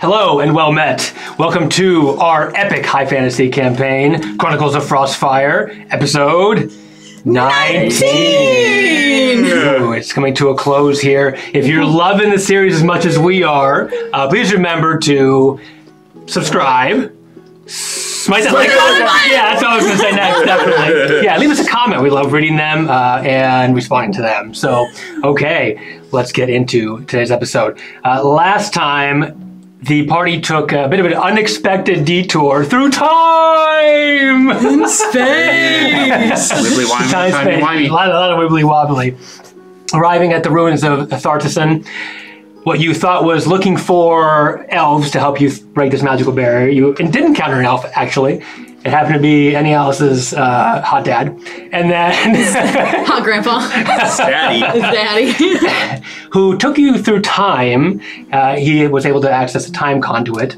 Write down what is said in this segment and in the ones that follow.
Hello and well met. Welcome to our epic high fantasy campaign, Chronicles of Frostfire, episode 19! Ooh, it's coming to a close here. If you're loving the series as much as we are, please remember to subscribe. Smash that like button. Yeah, that's what I was going to say next, definitely. Yeah, leave us a comment. We love reading them and responding to them. So, okay, let's get into today's episode. Last time, the party took a bit of an unexpected detour through time! In space! Wibbly wimey. A lot of wibbly wobbly. Arriving at the ruins of Thartison, what you thought was looking for elves to help you break this magical barrier. You didn't encounter an elf, actually. It happened to be Annie Alice's hot dad. And then... hot grandpa. Daddy. Who took you through time. He was able to access a time conduit.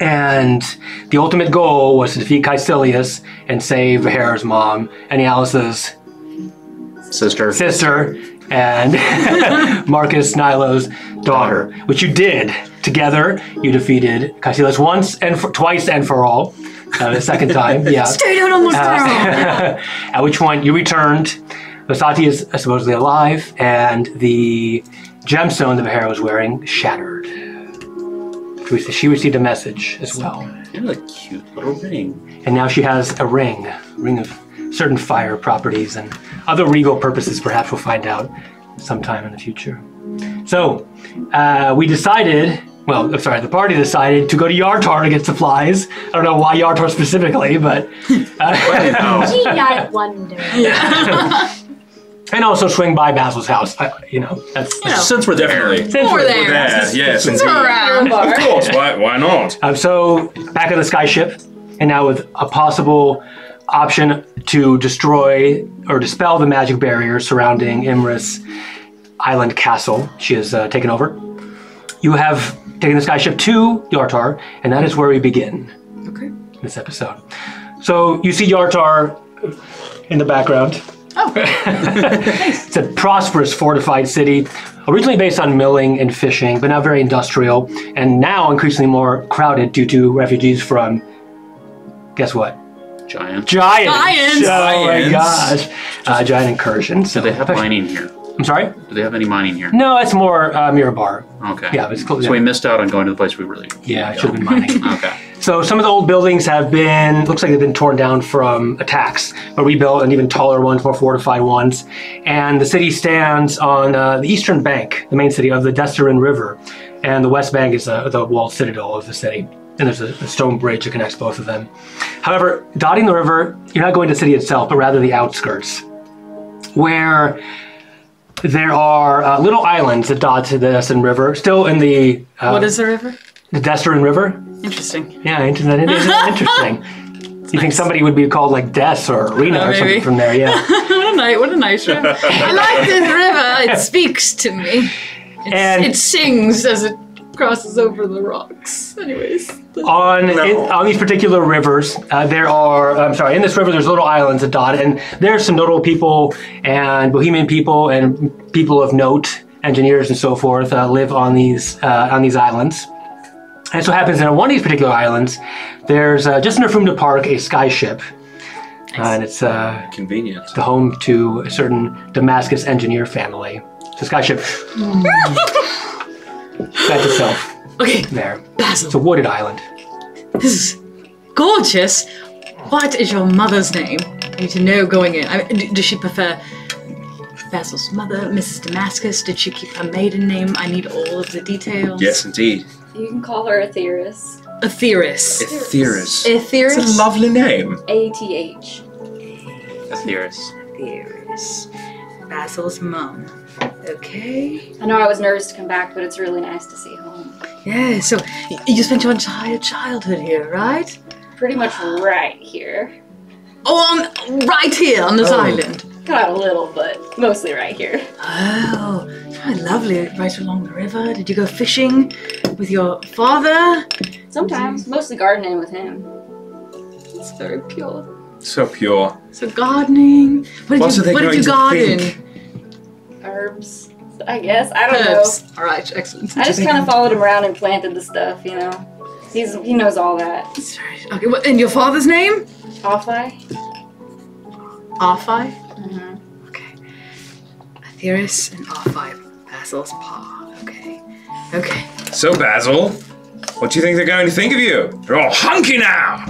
And the ultimate goal was to defeat Caecilius and save Vahera's mom, Annie Alice's sister, and Marcus Nilo's daughter, which you did. Together, you defeated Caecilius twice and for all. The second time, yeah. Stay down almost at which point you returned. Vasati is supposedly alive, and the gemstone that Vahera was wearing shattered. She received a message as well. And a cute little ring. And now she has a ring of certain fire properties and other regal purposes. Perhaps we'll find out sometime in the future. So we decided. Well, I'm sorry, the party decided to go to Yartar to get supplies. I don't know why Yartar specifically, but... Gee, I wonder. And also swing by Basil's house. Since we're definitely we're there. Yes, Since we're around. Of course, why not? So, back on the skyship, and now with a possible option to destroy or dispel the magic barrier surrounding Imris Island Castle. She has taken over. You have taken the skyship to Yartar, and that is where we begin this episode. So you see Yartar in the background. Oh, nice. It's a prosperous fortified city, originally based on milling and fishing, but now very industrial, and now increasingly more crowded due to refugees from, guess what? Giants. Oh my gosh. Giant incursions. Do they have mining here? I'm sorry? Do they have any mining here? No, it's more Mirabar. Okay. Yeah, it's close. So we missed out on going to the place we really... Yeah, it should have been mining. Okay. So some of the old buildings have been, looks like they've been torn down from attacks, but rebuilt, and even taller ones, more fortified ones. And the city stands on the eastern bank, the main city of the Desterin River. And the west bank is the walled citadel of the city. And there's a stone bridge that connects both of them. However, dotting the river, you're not going to the city itself, but rather the outskirts, where there are little islands that dot to the Desterin River, still in the... what is the river? The Desterin River. Interesting. Yeah, isn't that interesting? You think somebody would be called like Des or Rena or something from there, yeah. What a nice river. I like this river. It speaks to me. It sings as it crosses over the rocks. Anyways. On these particular rivers, in this river there's little islands that dot it, and there's some notable people and Bohemian people and people of note, engineers and so forth, live on these islands. And so happens that on one of these particular islands, there's just enough room to park a skyship. Nice. And it's convenient. The home to a certain Damascus engineer family. It's a skyship. That's itself. Okay. There. Basil. It's a wooded island. This is gorgeous. What is your mother's name? I need to know going in. Does she prefer Basil's mother, Mrs. Damascus? Did she keep her maiden name? I need all of the details. Yes, indeed. You can call her Aetheris. Aetheris. Aetheris. Aetheris? It's a lovely name. A-T-H. Aetheris. Aetheris. Basil's mom. Okay. I know I was nervous to come back, but it's really nice to see home. Yeah, so you spent your entire childhood here, right? Pretty much right here. Oh, right here on this island. Got out a little, but mostly right here. Oh, lovely. Right along the river. Did you go fishing with your father? Sometimes. Mostly gardening with him. It's very pure. So pure. So gardening. What did you garden? Herbs. I guess. I don't Herbs. All right, excellent. know. I just kind of followed him around and planted the stuff, you know. He knows all that. Okay, and your father's name? Offai? Arfi? Mm-hmm. Okay. Atheris and Arfi. Basil's pa. Okay. Okay. So, Basil, what do you think they're going to think of you? They're all hunky now.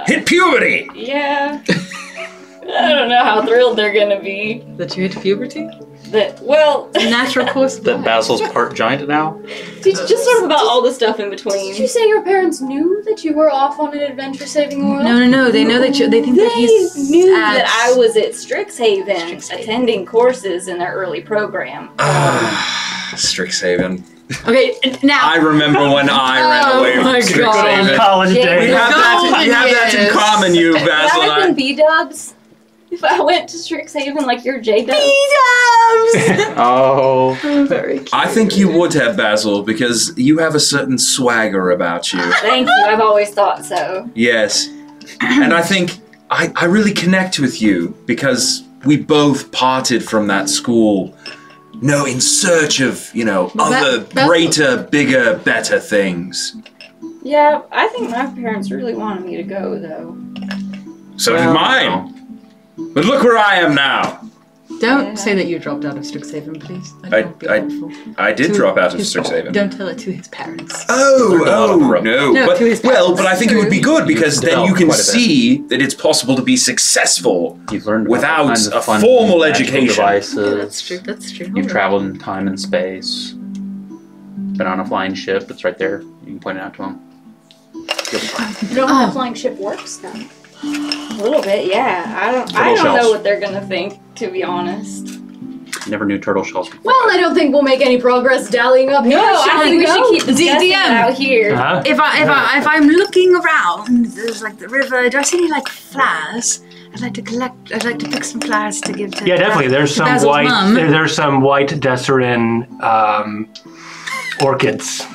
Hit puberty. Yeah. I don't know how thrilled they're gonna be. That you hit puberty? Well, Natural course. That Basil's part giant now? just sort of about all the stuff in between. Did you say your parents knew that you were off on an adventure-saving world? No. They know that they think that he's knew at- that I was at Strixhaven, attending courses in their early program. Strixhaven. Okay, now. I remember when I ran away from my God. Strixhaven. College Yeah. days. We have that in common, you, Would Basil. I have been B-dubs if I went to Strixhaven like you're J-dubs? Oh. Very cute. I think you would have, Basil, because you have a certain swagger about you. Thank you, I've always thought so. Yes. And I think I really connect with you because we bath parted from that school, in search of, other Basil- greater, bigger, better things. Yeah, I think my parents really wanted me to go, though. So did mine. But look where I am now. Don't say that you dropped out of Strixhaven, please. That won't be helpful. I did To drop out of his- Strixhaven. Don't tell it to his parents. Oh, No, no. to his But I think it would be good because then you can Quite a bit. see that it's possible to be successful You've learned about without all kinds of a fun formal magical education. Devices. That's true. That's true. You've traveled in time and space. Been on a flying ship. It's right there. You can point it out to him. You'll be fine. You know how a flying ship works, then? A little bit, yeah. I don't shells. know what they're gonna think, to be honest. Never knew turtle shells could fly. Well, I don't think we'll make any progress dallying up here. No, I Shall think we go? should keep discussing it DM. out here. Huh? If I'm looking around, there's like the river. Do I see any like flowers? I'd like to pick some flowers to give to. Yeah, definitely. There's to some Basil's white. mum. There's some white Desserin orchids.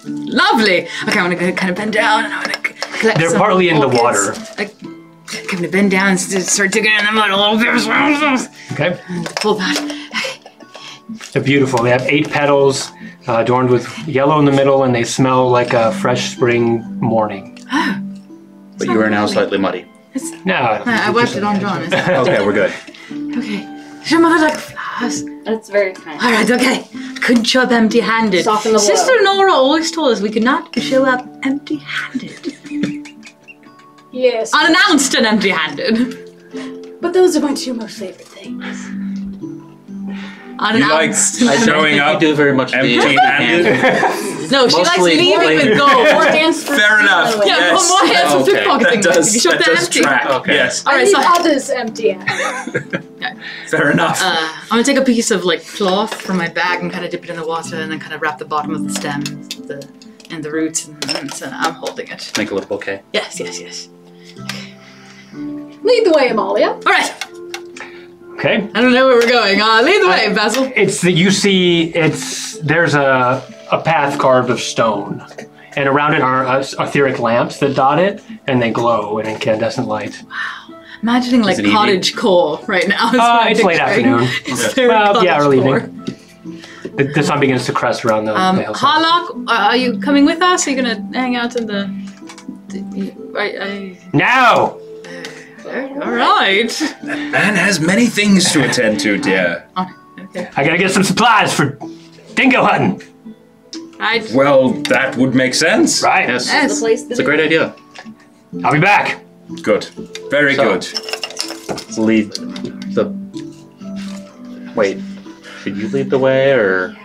Lovely. Okay, I'm gonna kind of bend down and I'm gonna collect. They're some partly in the orchids. water. I'm gonna bend down and start digging in the mud a little bit. Okay, Pull that. they're beautiful. They have 8 petals, adorned with yellow in the middle, and they smell like a fresh spring morning. But you are now slightly muddy. No, I don't think I it's wiped it on just- John. Okay, we're good. Okay. Does your mother like flowers? That's very kind. All right, okay. Couldn't show up empty-handed. Soften the blow. Sister Nora always told us we could not show up empty-handed. Yes. Unannounced and empty-handed. But those are my 2 most favorite things. Unannounced. You like and showing You up do very much empty-handed? No, she likes Mostly leaving later. with gold. More hands for Fair enough. stealing. Yeah, Yes. more hands for Okay. pickpocketing. That You show up that there does empty. track. Okay. Yes. All I right, leave so others empty-handed. Fair enough. I'm gonna take a piece of like cloth from my bag and kind of dip it in the water and then kind of wrap the bottom of the stem and the roots and so I'm holding it. Make a little bouquet. Yes. Lead the way, Amalia. All right. Okay. I don't know where we're going. Lead the way, Basil. It's that you see. There's a path carved of stone, and around it are etheric lamps that dot it, and they glow in incandescent light. Imagining like Is it easy? cottage core right now. Is what I'm It's late picturing. afternoon. It's very Well, yeah, early cottage evening. The sun begins to crest around the hillside. Harlock, are you coming with us? Are you gonna hang out in the? Now! All right. Man has many things to attend to, dear. Okay. I gotta get some supplies for dingo hunting. Right. Well, that would make sense. Right? Yes. The Yes. place to It's a be. great idea. I'll be back. Good. Very So- good. Let's lead the... Wait. Should you lead the way, or...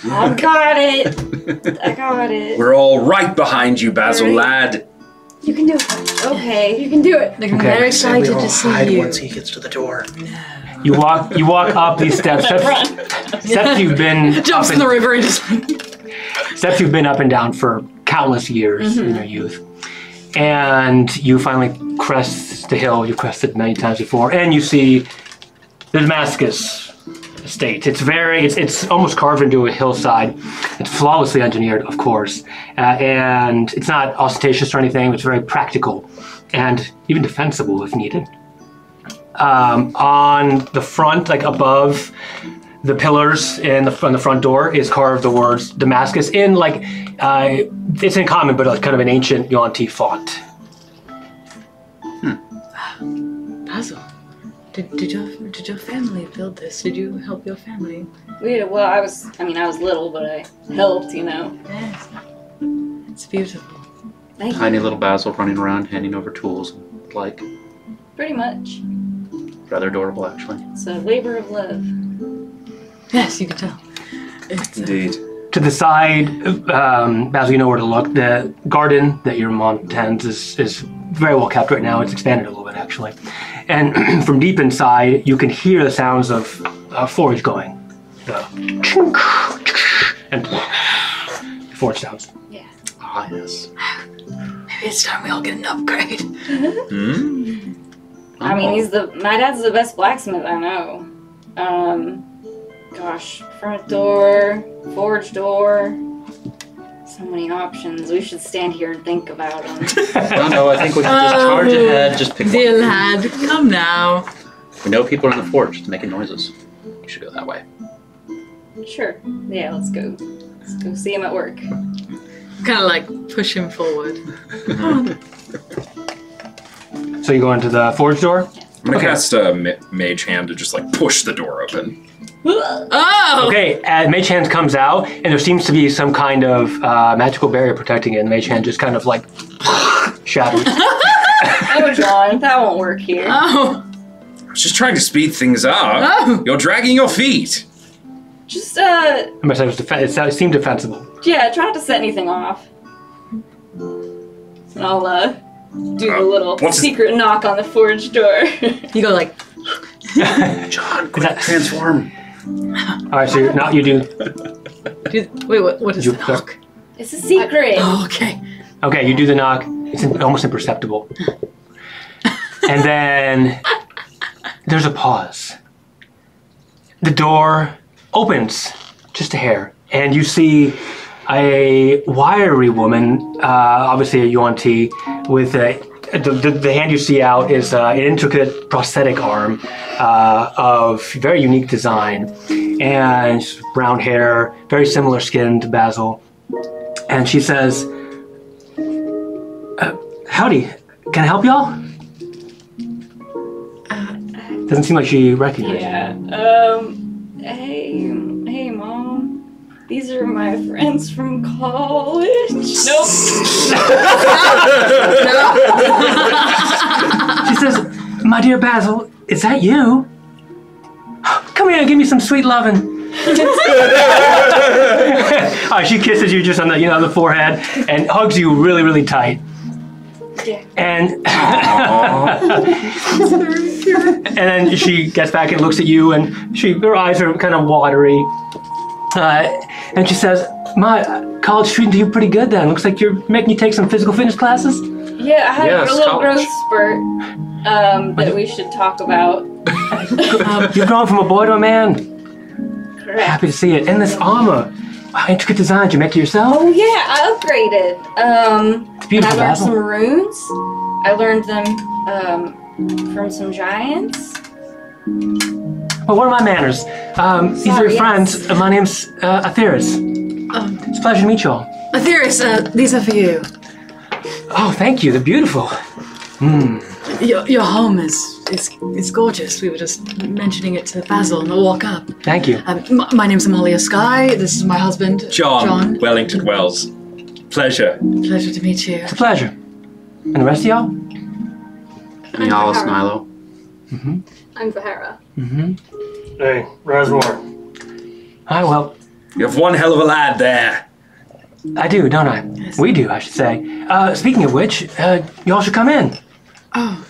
I got it. I got it. We're all right behind you, Basil, lad. You can do it. Okay. You can do it. Like, I'm Okay. very excited to see you. he gets to the door. You walk up these steps. Steps you've been Jumps up in the river and just. steps you've been up and down for countless years in your youth. And you finally crest the hill you've crested many times before, and you see the Damascus estate. It's almost carved into a hillside. It's flawlessly engineered, of course, and it's not ostentatious or anything. It's very practical and even defensible if needed. on the front, like above the pillars on the front door, is carved the words Damascus in like it's in common, but like kind of an ancient Yuan-Ti font. Basil, did your family build this? Did you help your family? Well, I was little, but I helped, Yes. It's beautiful. Thank you. Tiny little Basil running around handing over tools, like Pretty much. rather adorable actually. It's a labor of love. Yes, you can tell. It's, Indeed. To the side, Basil, you know where to look. The garden that your mom tends is very well kept right now. It's expanded a little bit, actually. And from deep inside, you can hear the sounds of forge going. And forge sounds. Yeah. Ah, yes. maybe it's time we all get an upgrade. I mean, my dad's the best blacksmith I know. Gosh, front door, forge door. So many options. We should stand here and think about them. No, I think we can just charge ahead, just pick Dear one. lad, come now. We know people are in the forge making noises. You should go that way. Sure. Yeah, let's go. Let's go see him at work. Kind of like push him forward. So you go into the forge door? I'm gonna cast a mage hand to just like push the door open. Oh! Okay, Mage Hand comes out, and there seems to be some kind of magical barrier protecting it, and Mage Hand just kind of like shatters. Oh, John, that won't work here. Oh! I was just trying to speed things up. Oh. You're dragging your feet. Just, I must say it seemed defensible. yeah, try not to set anything off. And I'll, do the little what's secret knock on the forge door. You go like, John, quick, transform. All right, so you do. wait, what is You- the knock? It's a secret. Oh, okay. Okay, you do the knock. It's almost imperceptible. And then there's a pause. The door opens just a hair, and you see a wiry woman, obviously a Yuan-Ti, with the hand you see out is an intricate prosthetic arm of very unique design, and brown hair, very similar skin to Basil. And she says, howdy, can I help y'all? Doesn't seem like she recognizes you. Yeah. Hey, Mom. These are my friends from college. Nope. She says, my dear Basil, is that you? Come here and give me some sweet lovin'. She kisses you just on the forehead and hugs you really, really tight. Yeah. And and then she gets back and looks at you, and her eyes are kind of watery. And she says, my college treating you pretty good then. Looks like you're making you take some physical fitness classes. Yeah, I had Yes, a little college. growth spurt that we should talk about. You've grown from a boy to a man. Correct. Happy to see it. And this armor. Wow, intricate design. Did you make it yourself? Oh yeah, I upgraded. It's And beautiful, I learned Basil. some runes. I learned them from some giants. Well, what are my manners? These are Sorry, your yes. friends. My name's Atheris. It's a pleasure to meet you all. Atheris, these are for you. Oh, thank you. They're beautiful. Your home is gorgeous. We were just mentioning it to Basil on the walk up. Thank you. My name's Amalia Sky. This is my husband, John Wellington Wells. Pleasure. Pleasure to meet you. It's a pleasure. And the rest of y'all? Nialis, Nilo. I'm Vahara. Hey, Razor. Hi, well, You have one hell of a lad there. I do, don't I? Yes. We do, I should say. Speaking of which, y'all should come in. Oh,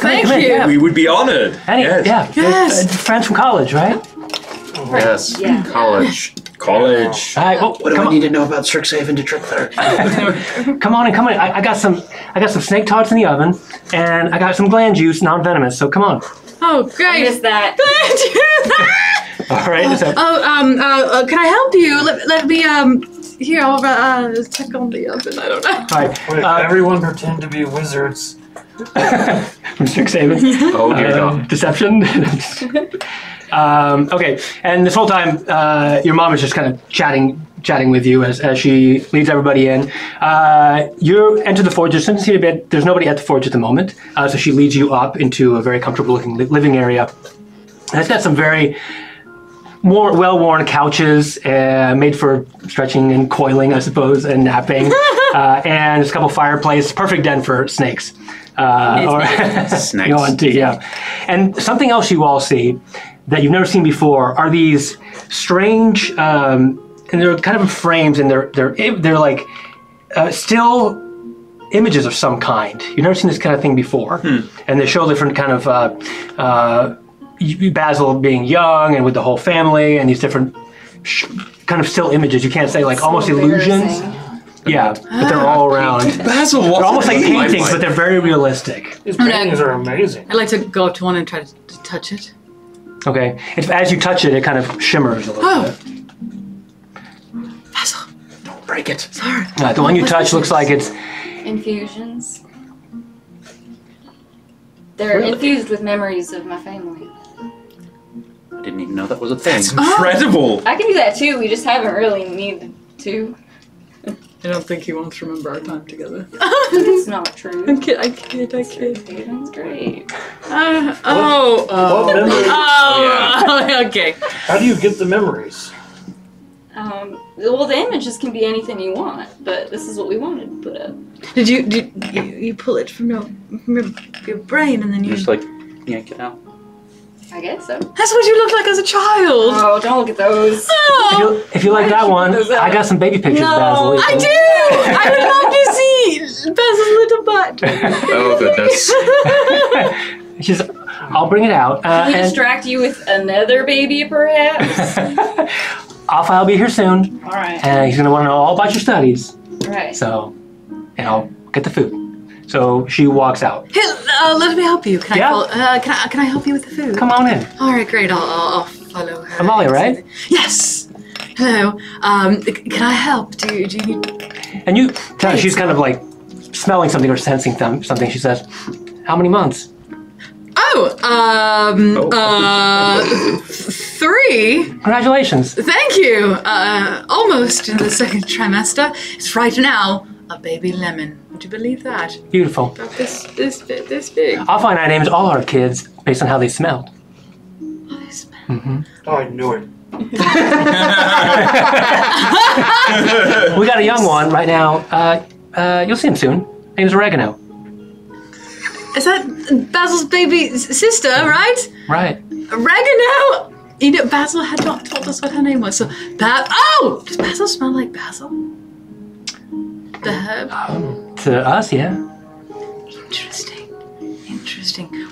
thank come in, you. yeah. We would be honored. Yeah. Yes. Friends from college, right? Yes, Yeah. college. College. All right, well, What do come I on. need to know about Strixhaven to trick there? Come on in, come on. I got some snake tarts in the oven, and I got some gland juice, non-venomous. So come on. Oh, I great. missed that. All right. So, Can I help you? Let me, I'll check on the oven. I don't know. all right. Wait, everyone pretend to be wizards. From Strixhaven. Oh, dear God. Deception. Okay, and this whole time, your mom is just kind of chatting with you as she leads everybody in. You enter the forge. There's nobody at the forge at the moment, so she leads you up into a very comfortable-looking living area. And it's got some very well-worn couches made for stretching and coiling, I suppose, and napping. And there's a couple fireplaces. Perfect den for snakes. Or Snakes. yeah. And something else you all see that you've never seen before are these strange, and they're kind of in frames, and they're like still images of some kind. You've never seen this kind of thing before, and they show different kind of Basil being young and with the whole family, and these different kind of still images. You can't say like almost illusions. Yeah, but they're all around. Basil, They're almost like paintings, but they're very realistic. These paintings are amazing. I'd like to go up to one and try to touch it. Okay, as you touch it, it kind of shimmers a little bit. Basil, Don't break it. sorry. The one you touch looks like it's Infusions. They're infused with memories of my family. I didn't even know that was a thing. That's incredible. I can do that too. We just haven't really needed to. I don't think he wants to remember our time together. It's not true. I kid. That's great. What memories? Okay. How do you get the memories? Well, the images can be anything you want, but this is what we wanted to put up. Did you pull it from your brain and then you Just like yank it out. I guess so. That's what you looked like as a child. Oh, don't look at those. Oh, if you like that one, those out. I got some baby pictures of Basil. I do. I would love to see Basil's little butt. Oh, goodness. I'll bring it out. Can we and distract you with another baby, perhaps? Alpha, I'll be here soon. All right. And he's going to want to know all about your studies. Right. So, and I'll get the food. So she walks out. Hey, let me help you. Can Yeah. I can I help you with the food? Come on in. All right, great. I'll follow her. Amalia, right? Yes. Hello. Can I help? Do you need? And you tell her she's kind of like smelling something or sensing something. She says, "How many months?" 3. Congratulations. Thank you. Almost in the second trimester. It's right now a baby lemon. Would you believe that? Beautiful. About this big. I'll find I named all our kids based on how they smelled. Oh, they smell. Oh, I knew it. We got a young one right now. You'll see him soon. Name's Oregano. Is that Basil's baby sister, right? Right. Oregano! You know, Basil had not told us what her name was, so does Basil smell like basil? The herb? To us, yeah. Interesting.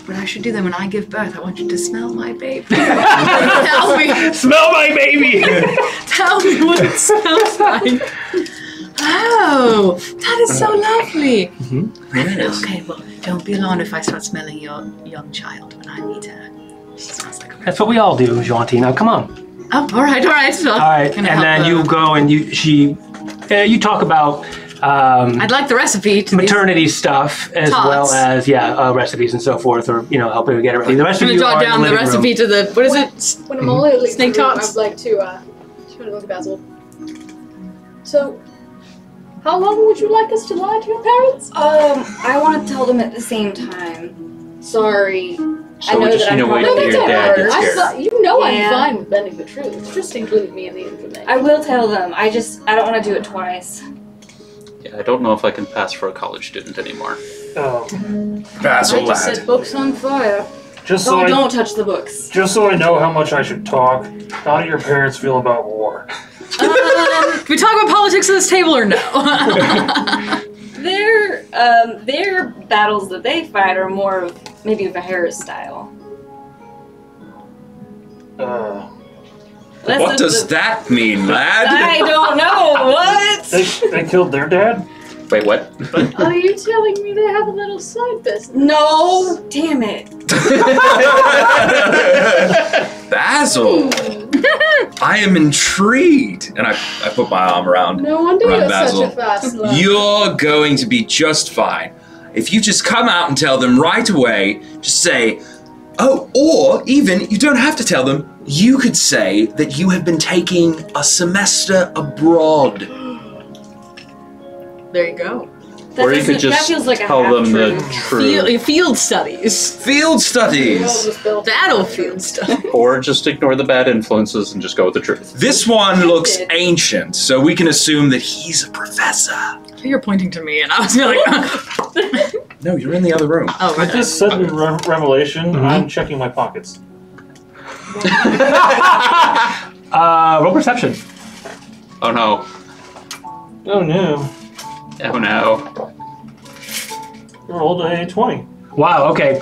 What I should do then when I give birth, I want you to smell my baby. Tell me. Smell my baby! Tell me what it smells like. Oh, that is so lovely. Yes. Okay, well, don't be alarmed if I start smelling your young child when I meet her. She smells like a That's what we all do, Jaunty. Now, come on. Oh, all right. All right, and then you go and you talk about I'd like the recipe to maternity stuff as tots. well as recipes and so forth, or helping her get it ready. The rest I'm of gonna you jot are down in the living recipe room. to the what is it? When Amalia leaves Snake the room, tots. I'd like to look at Basil. So, how long would you like us to lie to your parents? I want to tell them at the same time. Sorry. So I know we just that need I'm to wait probably till your dad gets I here. thought, Yeah. I'm fine with bending the truth. Just include me in the information. I will tell them. I don't want to do it twice. Yeah, I don't know if I can pass for a college student anymore. Oh, Basil, I just lad. set books on fire. just so Don't touch the books. just so I know how much I should talk. How do your parents feel about war? Can we talk about politics at this table or no? Their battles that they fight are more of maybe of a Harris style. What does that mean, lad? I don't know. What? They killed their dad? Wait, what? Are you telling me they have a little side business? No. Damn it. Basil, I am intrigued. And I put my arm around. No wonder Right, you're Basil. such a fast learner. You're going to be just fine. if you just come out and tell them right away, just say, oh, or even, you don't have to tell them, you could say that you have been taking a semester abroad. There you go. Or you could that just feels like a tell them the half-truth. truth. Field studies. Field studies. Battlefield stuff. Or just ignore the bad influences and just go with the truth. This one looks ancient, so we can assume that he's a professor. You're pointing to me, and I was like, No, you're in the other room. oh, I just said in Revelation, I'm checking my pockets. Roll perception. Oh no. Oh no. Oh no. I rolled a 20. Wow. Okay.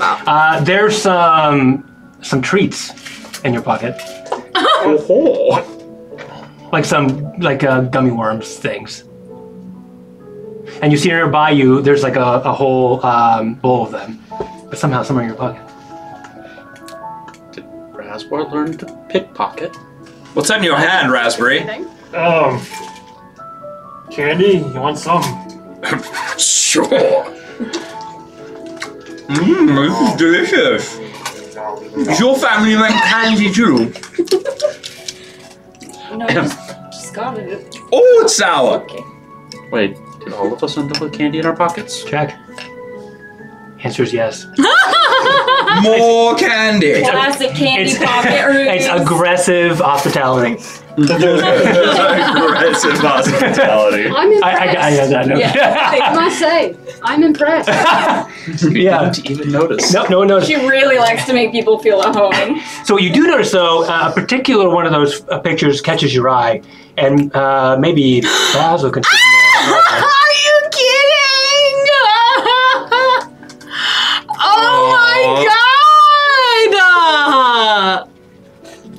There's some treats in your pocket, like some gummy worms things. And you see nearby you, there's like a whole bowl of them, but somehow some are in your pocket. Did Raspberry learn to pickpocket? What's in your hand, Raspberry? Candy, you want some? Sure. This is delicious. Does your family make candy too? No, just got it. Oh, it's sour. Okay. Wait, did all of us end up with candy in our pockets? Check. Answer is yes. More candy. Classic candy pocket rooms. It's aggressive hospitality. Aggressive hospitality. I'm impressed. I know. I must say, I'm impressed. Yeah. Didn't even notice. No one noticed. She really likes to make people feel at home. So what you do notice, though, a particular one of those pictures catches your eye, and maybe Basil can take more. Are you kidding? Oh my god!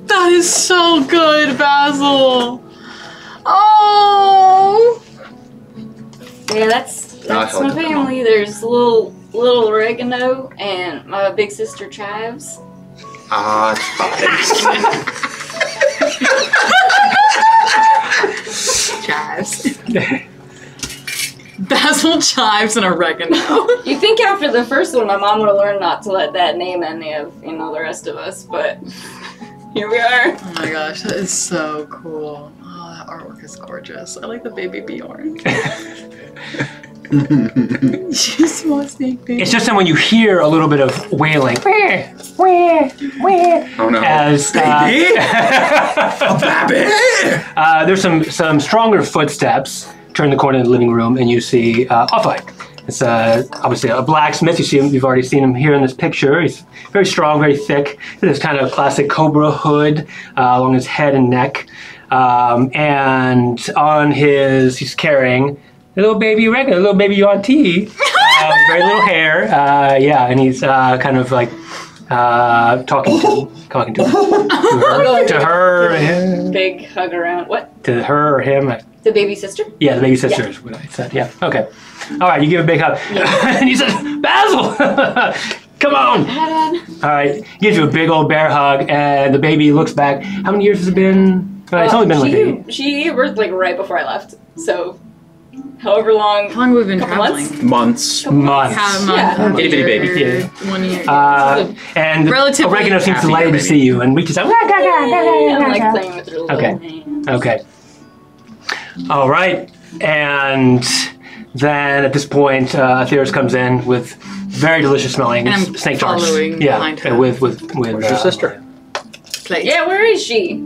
That is so good, Basil. Oh. Yeah, that's Not my helping. family. There's little oregano and my big sister Chives. Ah, Chives. Basil, chives, and oregano. You think after the first one, my mom would have learned not to let that name any of the rest of us, but here we are. Oh my gosh, that is so cool. Oh, that artwork is gorgeous. I like the baby Bjorn. Just want snake baby. It's just that when you hear a little bit of wailing, oh no. as Baby? A baby? there's some stronger footsteps. Turn the corner of the living room, and you see Off-Eye. It's obviously a blacksmith. You've already seen him here in this picture. He's very strong, very thick. This kind of classic cobra hood along his head and neck, and on he's carrying a little baby oregano, a little baby Yuan-Ti, very little hair. And he's kind of like talking to her, Big hug around. What? to her or him. The baby sister? Yeah, the baby sister is what I said. Yeah. Okay. All right. You give a big hug, and he says, "Basil, come on." All right. He gives you a big old bear hug, and the baby looks back. How many years has it been? It's only been like 8. She gave birth like right before I left. So, however long. How long have we been Couple traveling? Months. Months. Half a Yeah. month. Itty bitty baby. Yeah. 1 year. And Relatively oregano seems happy delighted to baby. see you, and reaches out. I'm like playing with her little Okay. hands. Okay. All right. And then at this point, Theros comes in with very delicious smelling And I'm snake jars. following Yeah, behind her. with Where's your sister? Plate. Yeah, where is she?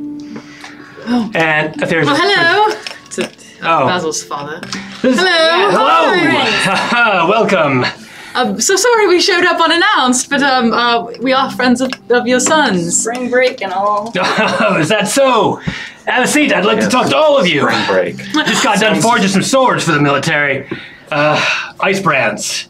and Theros. Oh, hello. It's Oh. Basil's father. This- Hello. Hello. Welcome. So sorry we showed up unannounced, but we are friends of your son's. Spring break and all. Oh, is that so? Have a seat. I'd like to talk to all of you. Spring break. Just got done forging some swords for the military. Ice brands.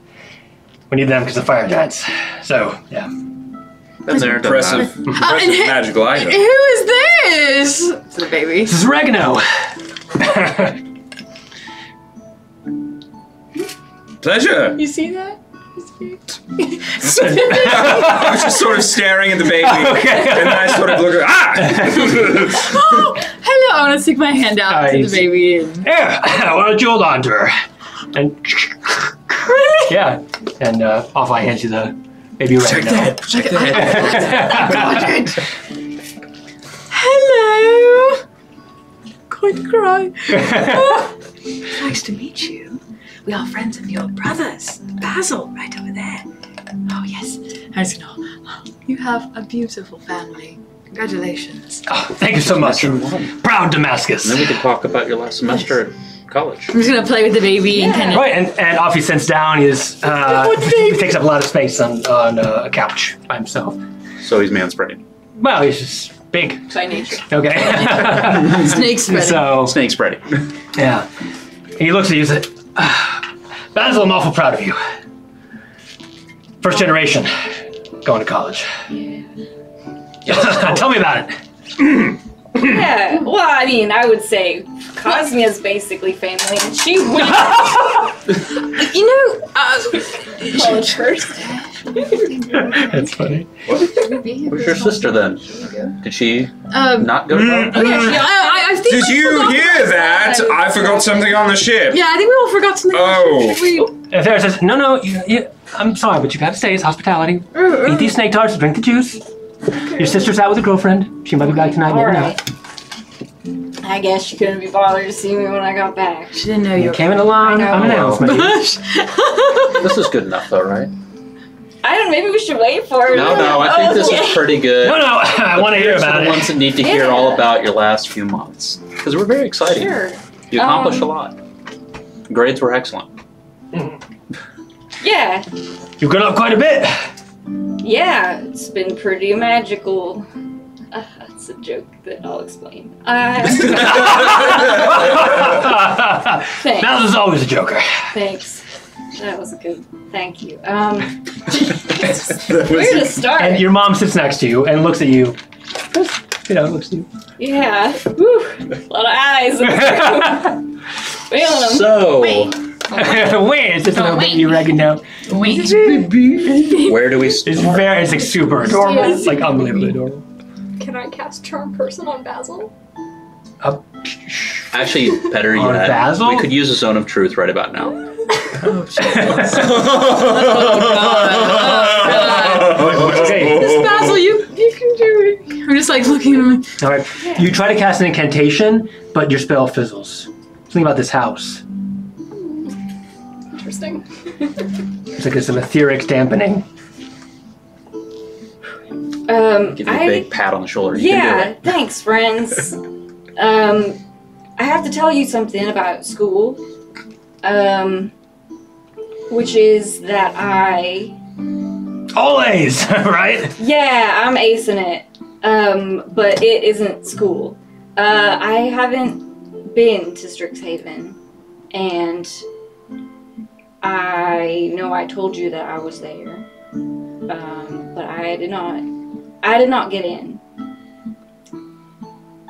We need them because of fire giants. So, yeah. Been there, done Impressive, that. impressive magical item. Who is this? It's the baby. This is oregano. Pleasure. You see that? I was just sort of staring at the baby, Okay. and then I sort of look at Oh, hello. I want to stick my hand out to Nice. the baby. And... Here, why don't you hold on to her? And Really? Yeah. And off I hand you the baby Protect the oregano. head. Protect the head. Hello. Going to cry. Nice to meet you. We are friends of your brothers. Basil, right over there. Oh, yes. I just know. You have a beautiful family. Congratulations. Oh, thank you so much. Proud Damascus. And then we can talk about your last semester at college. I'm just going to play with the baby and kind of... Right, and off he sits down. He takes up a lot of space on a couch by himself. So he's manspreading. Well, he's just big. By nature. Okay. Snake spreading. So, Snake spreading. yeah. He looks at you and says, Basil, I'm awful proud of you. First generation, going to college. Yeah. Tell me about it. Yeah. Well, I mean, I would say Cosmia's basically family, and she went You know, College first. That's funny. Where's your sister then? Did she not go to college? Oh, yeah, I think Did we you forgot- hear that? I forgot something on the ship. Yeah, I think we all forgot something. Oh. And Farrah says, no, I'm sorry, but you gotta stay. It's hospitality. Eat these snake tarts, drink the juice. Your sister's out with a girlfriend. She might be back tonight, maybe not. I guess she couldn't be bothered to see me when I got back. She didn't know You you came in along I know. unannounced, maybe. This is good enough though, right? I don't. Maybe we should wait for her. No, I think this is pretty good. No, I want to hear These are about the ones it. that need to hear all about your last few months. Because we're very excited. Sure. You accomplished a lot. Grades were excellent. Yeah. You've gone up quite a bit. Yeah. It's been pretty magical. That's a joke that I'll explain. Thanks. Now there's always a joker. Thanks. That was good. Thank you. Where to start? And your mom sits next to you and looks at you. Looks at you. Yeah. Whew. A lot of eyes. Feeling them. So, Wait, it's just a little baby oregano. Wait. where do we It's start? it's like super adorable. It's like unbelievably adorable. Can I cast Charm Person on Basil? Actually, better On yet, Basil? we could use a zone of truth right about now. Okay. Miss Basil, you can do it. I'm just like looking at him. All right. You try to cast an incantation, but your spell fizzles. Something about this house. Interesting. It's like some etheric dampening. Give you a big pat on the shoulder. You can do Yeah, it. thanks, friends. I have to tell you something about school. Which is that Always, right? I'm acing it. But it isn't school. I haven't been to Strixhaven, and I know I told you that I was there. But I did not get in.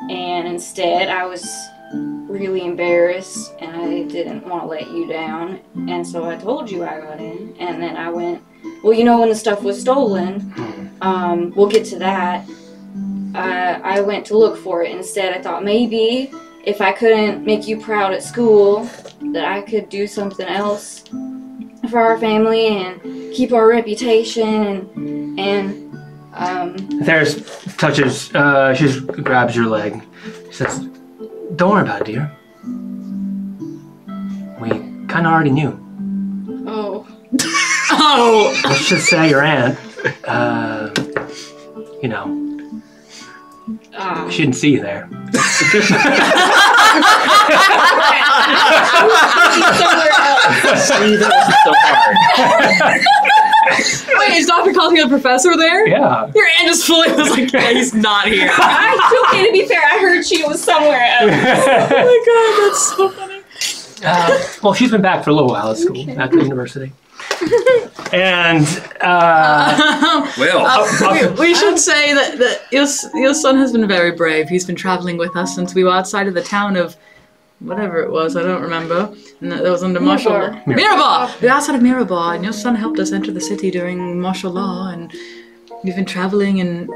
And instead, I was really embarrassed, and I didn't want to let you down, and so I told you I got in, and then I went, well, when the stuff was stolen, we'll get to that. I went to look for it. Instead, I thought maybe if I couldn't make you proud at school, that I could do something else for our family and keep our reputation, and There's touches, she just grabs your leg. She says, don't worry about it, dear. We kind of already knew. Oh. Oh. Let's just say your aunt, she didn't see you there. So hard. Wait, is Dr. Cosmic the professor there? Yeah. Your aunt just fully was like, yeah, he's not here. okay, to be fair, I heard she was somewhere else. Oh my god, that's so funny. Well, she's been back for a little while at school, at the university. And, we should say that your son has been very brave. He's been traveling with us since we were outside of the town of whatever it was, I don't remember. And that was under martial law. Mirabar! We were outside of Mirabar, and your son helped us enter the city during martial law, and we've been traveling and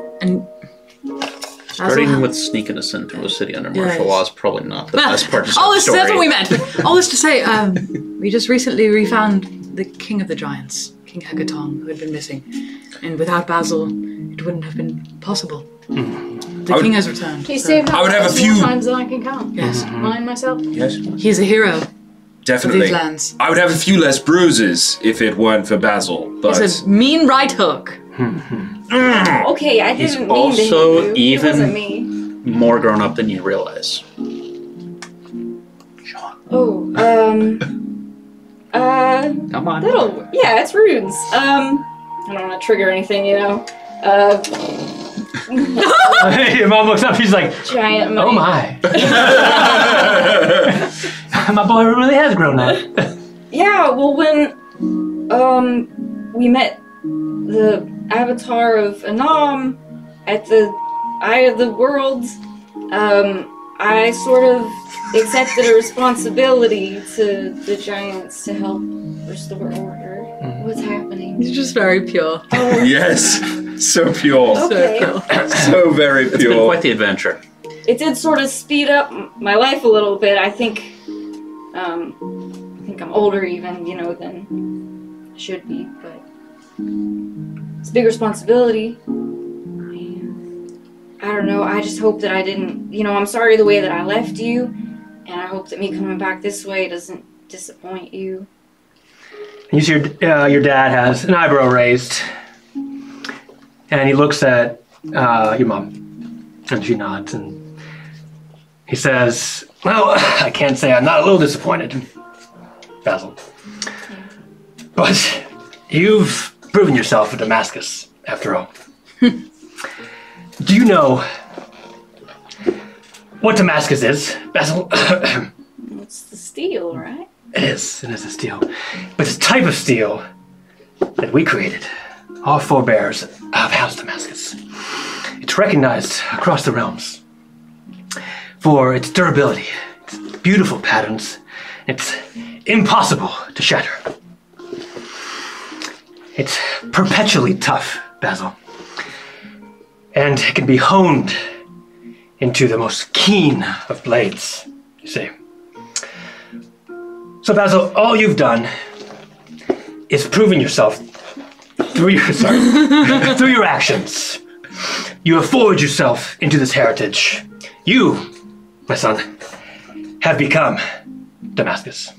Starting with sneaking us into a city under martial law is probably not the best part of the that's story. what we meant. All this to say, we just recently refound the king of the giants, King Hecatong, who had been missing. And without Basil, it wouldn't have been possible. The king has returned. He saved I would have a more few- times than I can count. Yes. Mine myself. Yes. He is a hero of Definitely. these lands. I would have a few less bruises if it weren't for Basil, but He's a mean right hook. Okay, I He's didn't mean to also hit you. even- It wasn't me. More grown up than you realize. Oh, Come on. yeah, it's runes. I don't want to trigger anything, you know. Your mom looks up. She's like, Giant. "Oh my, my boy really has grown up." Yeah, well, when we met the avatar of Anam at the Eye of the World, I sort of accepted a responsibility to the giants to help restore order. What's happening? He's just very pure. yes, so pure, Okay. so very It's been pure. quite the adventure. It did sort of speed up my life a little bit. I think I'm older even, you know, than I should be, but it's a big responsibility. I don't know, I just hope that I didn't, you know, I'm sorry the way that I left you, and I hope that me coming back this way doesn't disappoint you. You see your dad has an eyebrow raised, and he looks at your mom, and she nods, and he says, "Well, I can't say I'm not a little disappointed, Basil. But you've proven yourself in Damascus, after all. Do you know what Damascus is, Basil?" It's the steel, right? It is a steel. But it's a type of steel that we created, our forebears of House Damascus. It's recognized across the realms for its durability, its beautiful patterns. It's impossible to shatter. It's perpetually tough, Basil. And it can be honed into the most keen of blades, you see. So Basil, all you've done is proven yourself through your through your actions. You have forged yourself into this heritage. You, my son, have become Damascus.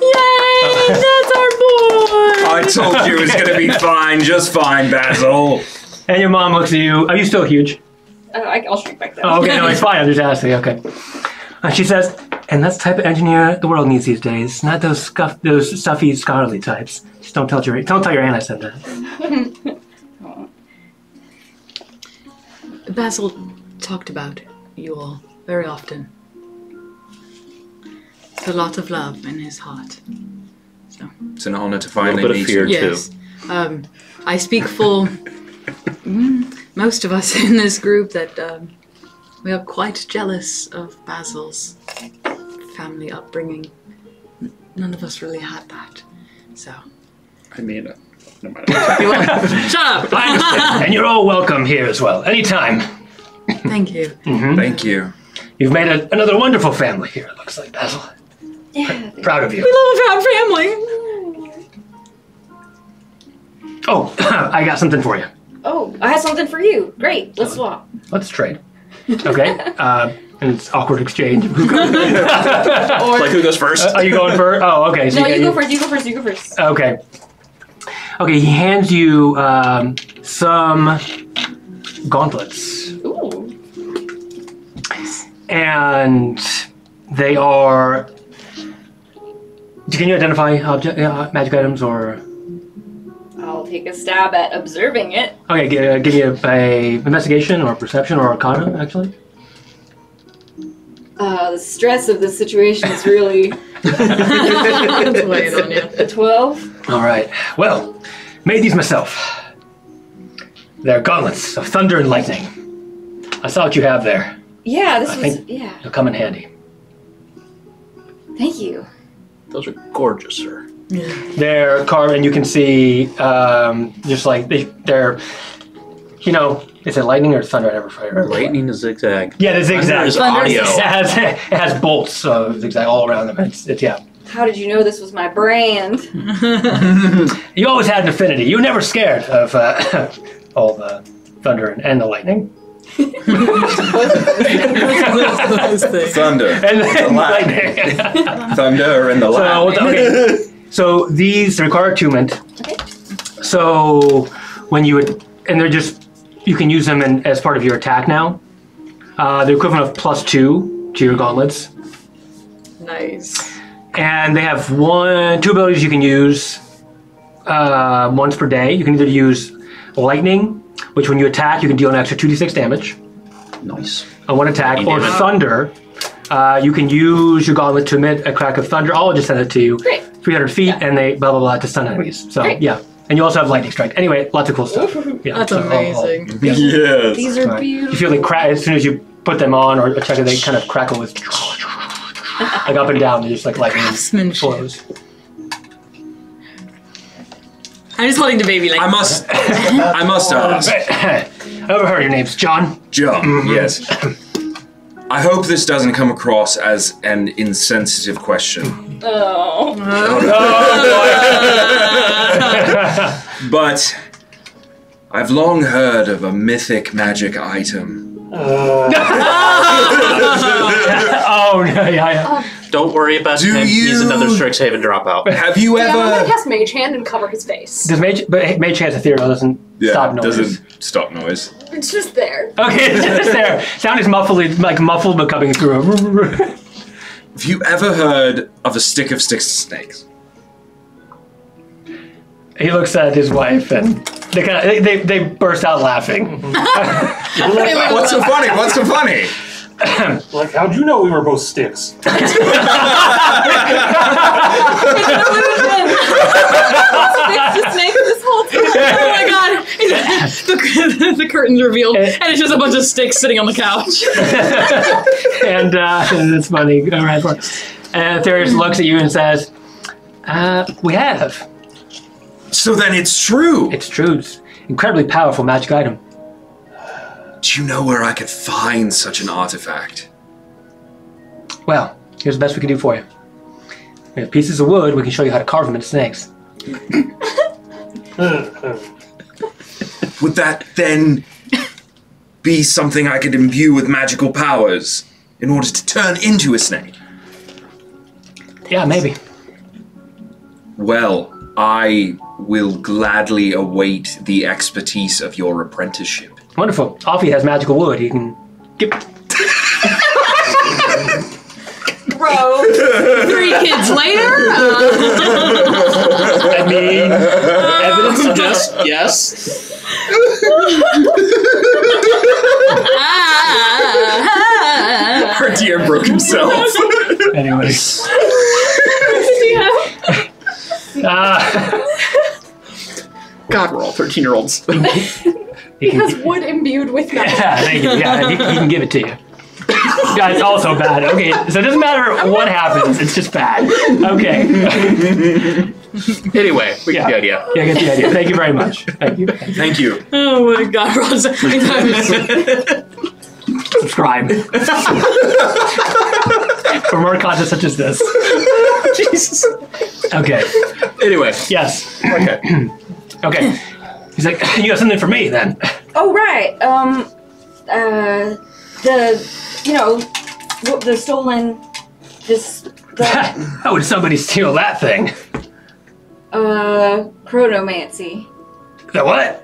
Yay! That's our boy! I told you it was gonna be fine, just fine, Basil. And your mom looks at you. Are you still huge? I'll shrink back down. Oh, okay, no, it's fine. I'm just asking. Okay. She says, and that's the type of engineer the world needs these days. Not those stuffy, scholarly types. Just don't tell your aunt I said that. Basil talked about you all very often. There's a lot of love in his heart. So It's an honor to A finally little bit meet of fear you. too. yes, I speak for most of us in this group that we are quite jealous of Basil's family upbringing. None of us really had that, so. I mean, no matter. Shut up! I understand. And you're all welcome here as well. Anytime. Thank you. Thank you. You've made another wonderful family here, it looks like, Basil. Yeah. Proud of you. We love our family. Oh, I got something for you. Oh, I have something for you. Great. Let's swap. Let's trade. Okay. And it's awkward exchange. Or Like who goes first? Are you going first? Oh, okay. So no, you get- go first. You go first. You go first. Okay. Okay, he hands you some gauntlets. Ooh. And they are... Can you identify magic items or... I'll take a stab at observing it. Okay, give me a investigation or perception or arcana, actually. The stress of this situation is really That's weighing on you. a 12. All right. Well, made these myself. They're gauntlets of thunder and lightning. I saw what you have there. Yeah, this I was. think- Yeah. They'll come in handy. Thank you. Those are gorgeous, sir. They're carved, and you can see just like they're, you know, Is it lightning or thunder? I never remember. Lightning is zigzag. Yeah, the zigzag. Thunder is audio. It has bolts, so zigzag all around them. It's yeah. How did you know this was my brand? You always had an affinity. You were never scared of all the thunder and the lightning. Thunder. And the lightning. Thunder and the lightning. So these require attunement. Okay. So when you would, and they're just, you can use them as part of your attack now. The equivalent of +2 to your gauntlets. Nice. And they have 2 abilities you can use once per day. You can either use lightning, which when you attack, you can deal an extra 2d6 damage Nice. on one attack, or damage. thunder. You can use your gauntlet to emit a crack of thunder. I'll just send it to you. Great. 300 feet, and they blah, blah, blah to stun enemies. So, Great. yeah. And you also have lightning strike. Anyway, lots of cool stuff. Yeah, That's amazing. yeah. Yes. These are Right. beautiful. You feel they crack as soon as you put them on or check it, they kind of crackle with like up and down. They're just like lightning Craftsmanship. flows. I'm just holding the baby like. I must ask, I overheard your name's John. John. Yes. I hope this doesn't come across as an insensitive question, Oh. but I've long heard of a mythic magic item. Oh, no, yeah. Don't worry about Do him. He's you- another Strixhaven dropout. Have you Yeah, I'm gonna ever? cast Mage Hand and cover his face. Does Mage Hand's ethereal doesn't stop noise. doesn't stop noise. It's just there. Okay, it's just there. Sound is muffled but coming through. Have you ever heard of a stick of sticks snakes? He looks at his wife and they burst out laughing. What's so funny? What's so funny? Like, how'd you know we were both sticks? The snake this whole time. Oh my god! The curtains revealed, and it's just a bunch of sticks sitting on the couch. And it's funny. All right, and Therius looks at you and says, we have. So then it's true. It's true. It's an incredibly powerful magic item. Do you know where I could find such an artifact? Well, here's the best we can do for you. We have pieces of wood. We can show you how to carve them into snakes. Would that then be something I could imbue with magical powers in order to turn into a snake? Yeah, maybe. Well, I will gladly await the expertise of your apprenticeship. Wonderful. Offie has magical wood. He can get. Bro. 3 kids later. I mean, evidence suggests. Yes. Our DM broke himself. Anyways. God, we're all 13-year-olds. He has wood imbued with magic. Yeah, thank you. Yeah, he can give it to you. Yeah, it's also bad. Okay, so it doesn't matter what happens. It's just bad. Okay. Anyway, we get the idea. Yeah, I get the idea. Thank you very much. Thank you. Thank you. Oh my god, Ron, so many times. Subscribe. For more content such as this. Jesus. Okay. Anyway. Yes. Okay. Okay. He's like, you have something for me then. Oh, right. The stolen, How would somebody steal that thing? chronomancy. The what?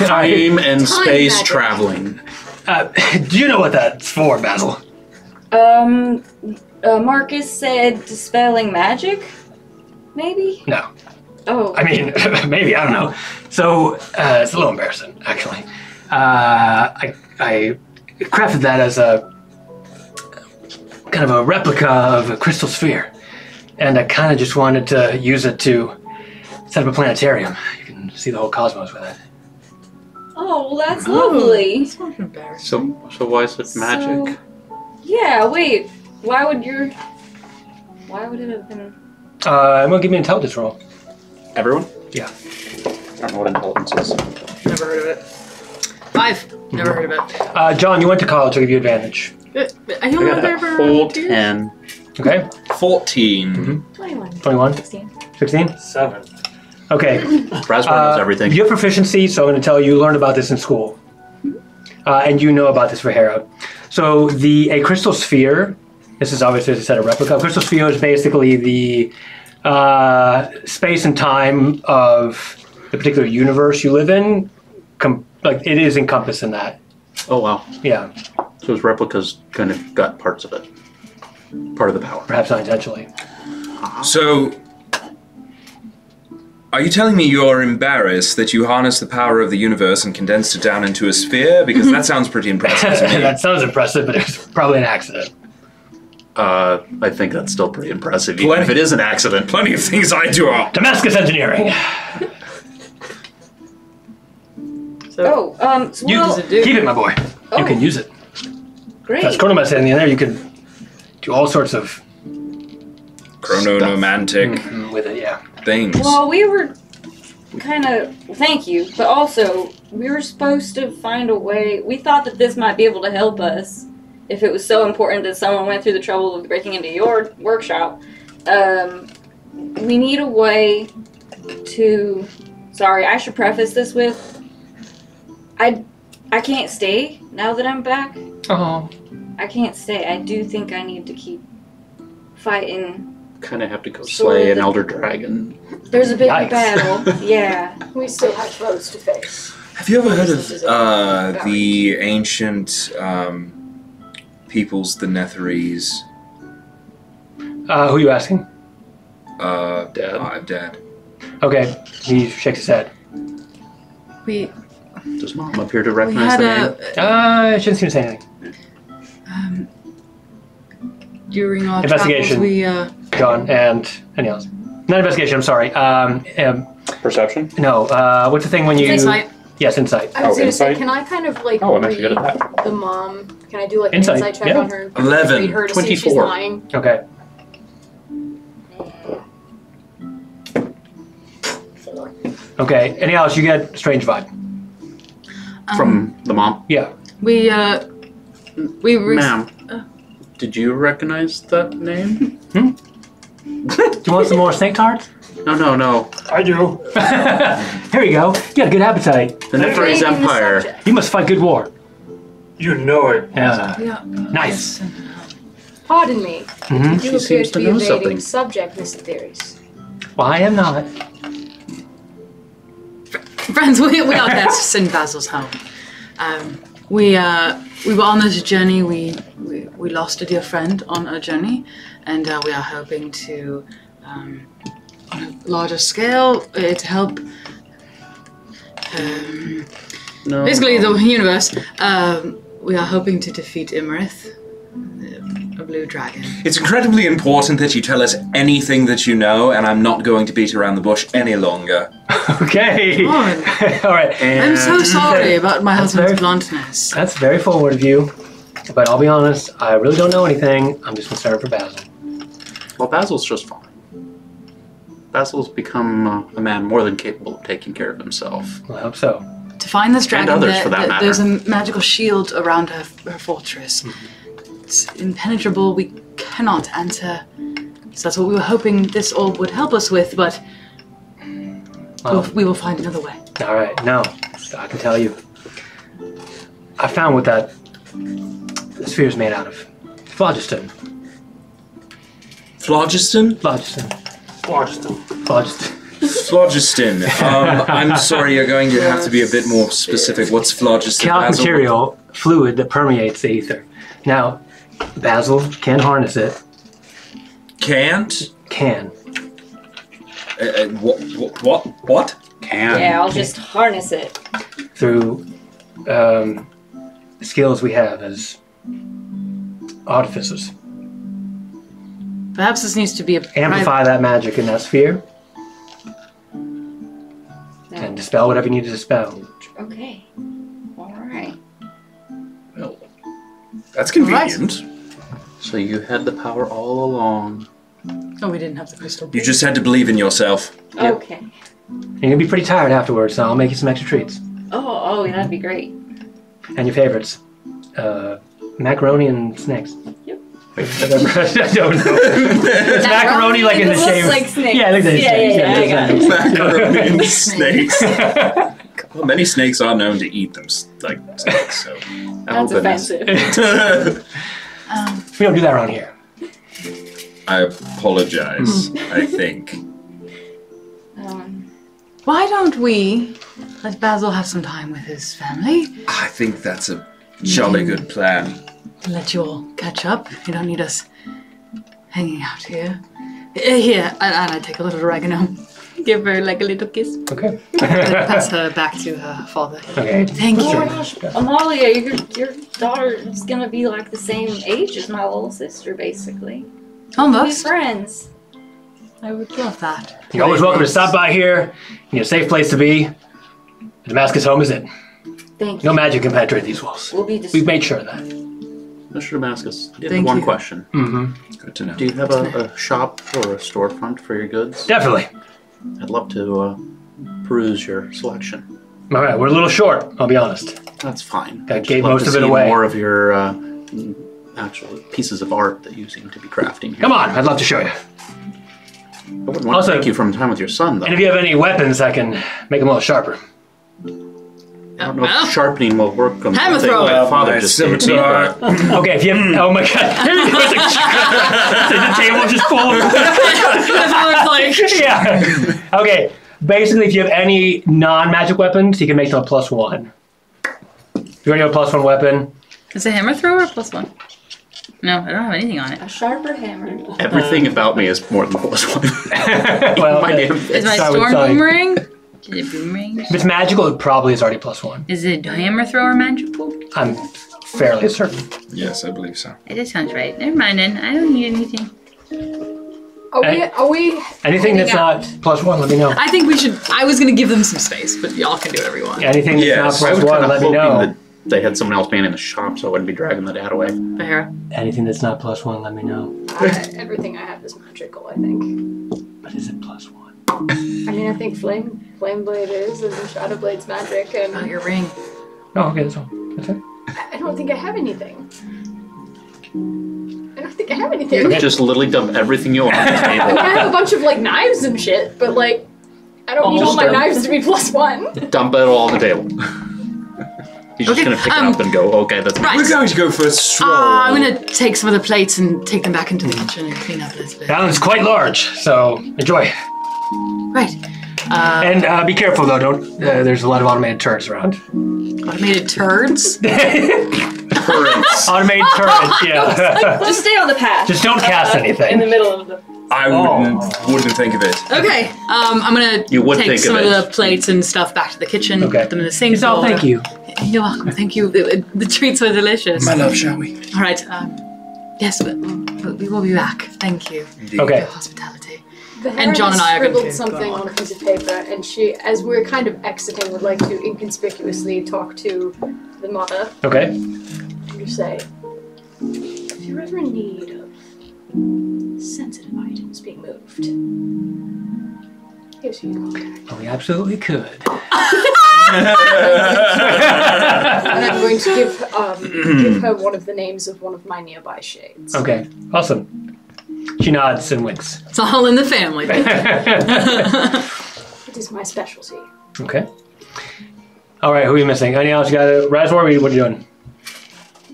Time and space magic. traveling. Do you know what that's for, Basil? Marcus said dispelling magic? Maybe? No. Oh. I mean, maybe, I don't know. So, it's a little embarrassing, actually. I crafted that as a kind of a replica of a crystal sphere. And I kind of just wanted to use it to set up a planetarium. You can see the whole cosmos with it. Oh, well, that's lovely. That's not embarrassing. So why is it magic? Yeah, wait. Why would it have been... I'm going to give me an intelligence roll. Everyone? Yeah. I don't know what intelligence is. Never heard of it. 5. Never heard of it. John, you went to college. I'll give you advantage. Are you I on got there a for whole 2? 10. Okay. 14. 21. 21. 16. 16? 7. Okay. Raspberry knows everything. You have proficiency, so I'm going to tell you learned about this in school. And you know about this for Hera. So a crystal sphere, this is obviously, as I said, a replica. A crystal sphere is basically the space and time of the particular universe you live in. Like it is encompassed in that. Oh, wow. Yeah, So his replicas kind of got parts of it. Part of the power. perhaps not intentionally. So, are you telling me you're embarrassed that you harnessed the power of the universe and condensed it down into a sphere? Because that sounds pretty impressive to me. That sounds impressive, but it's probably an accident. I think that's still pretty impressive, even if it is an accident. Plenty of things I do are. Damascus engineering. So, So, You well, does it do? keep it, my boy. You can use it. great. That's chronomancy in there. You can do all sorts of Chronomantic with it. Yeah. things. Well, we were kind of, thank you, but also we were supposed to find a way. We thought that this might be able to help us if it was so important that someone went through the trouble of breaking into your workshop. We need a way to. Sorry, I should preface this with. I can't stay now that I'm back. Oh. I can't stay. I do think I need to keep fighting. Kind of have to go Sort slay of an the- elder dragon. There's a big Yikes. battle. Yeah. We still have foes to face. Have you ever heard of the ancient peoples, the Netherese? Who are you asking? Dad. Dad. Okay. He shakes his head. we Does Mom appear to we recognize had the name? I shouldn't seem to say anything. During our Investigation. travels, John and anything else. Not investigation. I'm sorry. Perception? No. What's the thing when you? Insight. Yes, insight. I was Oh, gonna say, insight? can I kind of like Oh, I'm actually good at read that. the mom? Can I do like Insight, an insight check yeah. on her? 11, Read her to see if she's 24. lying. Okay. Okay. Anything else? You get strange vibe. From the mom? Yeah. we Ma'am, did you recognize that name? Do you want some more snake tarts? No. I do. Here you go. You got a good appetite. The Nephres Reading the Empire. subject. You must fight good war. You know it. Yeah. Nice. Pardon me. Mhm. You appear seems to to be know evading something. subject, Mr. Theories. Well, I am not. friends. We are guests in Basil's home. We were on this journey. We lost a dear friend on a journey, and we are hoping to, on a larger scale, to help. No. Basically, the universe. We are hoping to defeat Imarith, a blue dragon. It's incredibly important that you tell us anything that you know, and I'm not going to beat around the bush any longer. Okay. On. All right. I'm so sorry about my That's husband's very- bluntness. That's very forward of you. But I'll be honest, I really don't know anything. I'm just concerned for Basil. Well, Basil's just fine. Basil's become a man more than capable of taking care of himself. I hope so. To find this dragon, others, for that there's a matter. magical shield around her fortress. It's impenetrable. We cannot enter. So that's what we were hoping this orb would help us with, but we will find another way. All right. No, I can tell you. I found what that sphere is made out of. Phlogiston. Phlogiston? Phlogiston. Watch them. Phlogiston. Phlogiston. I'm sorry, you're going to have to be a bit more specific. What's phlogiston? Calc Basil? material, fluid that permeates the ether. Now, Basil can harness it. Can't? Can. What? Can. Yeah, I'll just harness it. Through skills we have as artificers. Perhaps this needs to be a Amplify that magic in that sphere. And dispel whatever you need to dispel. Okay. Alright. Well, that's convenient. So you had the power all along. Oh, we didn't have the crystal. You just had to believe in yourself. Okay. You're gonna be pretty tired afterwards, so I'll make you some extra treats. Oh, that'd be great. And your favorites? Macaroni and snakes. Yep. I don't know. It's macaroni like in the looks shape. like snakes. Yeah, I think Yeah, I got it. Macaroni and snakes. Well, many snakes are known to eat them like snakes, so. That's offensive. We don't do that around here. I apologize, I think. Why don't we let Basil have some time with his family? I think that's a jolly good plan. Let you all catch up. You don't need us hanging out here. Here, and I take a little oregano. Give her like a little kiss. Okay. Pass her back to her father. Okay. Thank Oh my you. gosh, Amalia, your daughter is gonna be like the same age as my little sister, basically. Be Almost. friends. I would love that. You're always welcome to stop by here. You know, safe place to be. The Damascus home is it. Thank you. No magic can penetrate these walls. We'll be We've made sure of that. Mr. Damascus, I did Thank have one you. question. Mm-hmm. Good to know. Do you have a shop or a storefront for your goods? Definitely. I'd love to peruse your selection. All right, we're a little short, I'll be honest. That's fine. I I'd gave love most to of it see away. More of your actual pieces of art that you seem to be crafting here. Come on, I'd love to show you. I wouldn't want Also- to take you from time with your son, though. And if you have any weapons, I can make them a little sharper. I don't know if sharpening will work on Hammer the thing thrower. my father just gave me, but Okay, if you have, oh my god. The table just full of yeah. Okay, basically if you have any non-magic weapons, you can make them a +1. If you already have a +1 weapon, Is it hammer thrower or +1? No, I don't have anything on it. a sharper hammer. everything about me is more than +1. well, My damn Is my Sorry, storm sorry. boomerang? Is it boomerang? if it's magical, it probably is already +1. Is it hammer thrower magical? I'm fairly certain. Yes, I believe so. That sounds right. Never mind then. I don't need anything. Are we Anything that's not +1, let me know. I think we should. I was gonna give them some space, but y'all can do whatever you want. Anything that's Yes, not I was +1, kind of let me hoping know. that they had someone else being in the shop, so I wouldn't be dragging the dad away. Bahara. Anything that's not +1, let me know. everything I have is magical, I think. But is it +1? I mean, I think Flame Blade is, and Shadow Blade's magic, Oh, and your ring. Oh, okay, that's all. That's it. I don't think I have anything. I don't think I have anything. You just literally dump everything you own on the I mean, table. I have a bunch of like knives and shit, but like, I don't need all Just my dump- knives to be +1. Dump it all on the table. He's just Okay, gonna pick it up and go, okay, that's Right. We're going to go for a stroll. I'm gonna take some of the plates and take them back into the kitchen and clean up a little bit. That one's quite large, so enjoy. Right. And be careful though, don't, there's a lot of automated turrets around. Automated turds. Turrets. Automated turrets, yeah. Just stay on the path. Just don't cast in the anything. middle of the. I wouldn't think of it. Okay. I'm gonna You would take think some of of it. the plates and stuff back to the kitchen. Okay. Put them in the sink. So thank you. You're welcome. Thank you. The treats were delicious. My love, shall we? All right. Yes, but we will be back. Thank you Indeed. Okay. for hospitality. And John and I are going to scribbled something on a piece of paper, and she, as we're kind of exiting, would like to inconspicuously talk to the mother Okay. and just say, if you're ever in need of sensitive items being moved, here's who you contact. Oh, we absolutely could. And I'm going to give her one of the names of one of my nearby shades. Okay, awesome. She nods and winks. It's all in the family. It is my specialty. Okay. All right, who are you missing? Anything else? You got a Razor? What are you doing?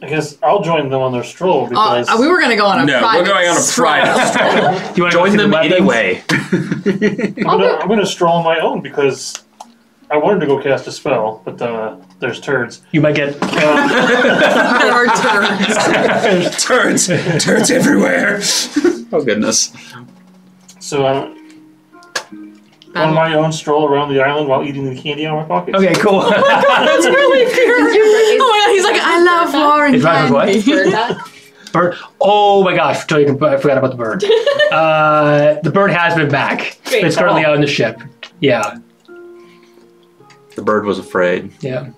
I guess I'll join them on their stroll because we were gonna go on a No, private we're going on a private stroll. Do you want to Join them weapons? anyway. I'm gonna stroll on my own because I wanted to go cast a spell, but there's turds. You might get. There are turds. Turds everywhere. Oh, goodness. So on my own stroll around the island while eating the candy out of my pocket. Okay, cool. That's really pure. Oh my god, he's like, I love war and Is Razor's what? candy. Bird. Oh my gosh, I forgot about the bird. The bird has been back. Great. It's currently on the ship. Yeah, The bird was afraid. yeah.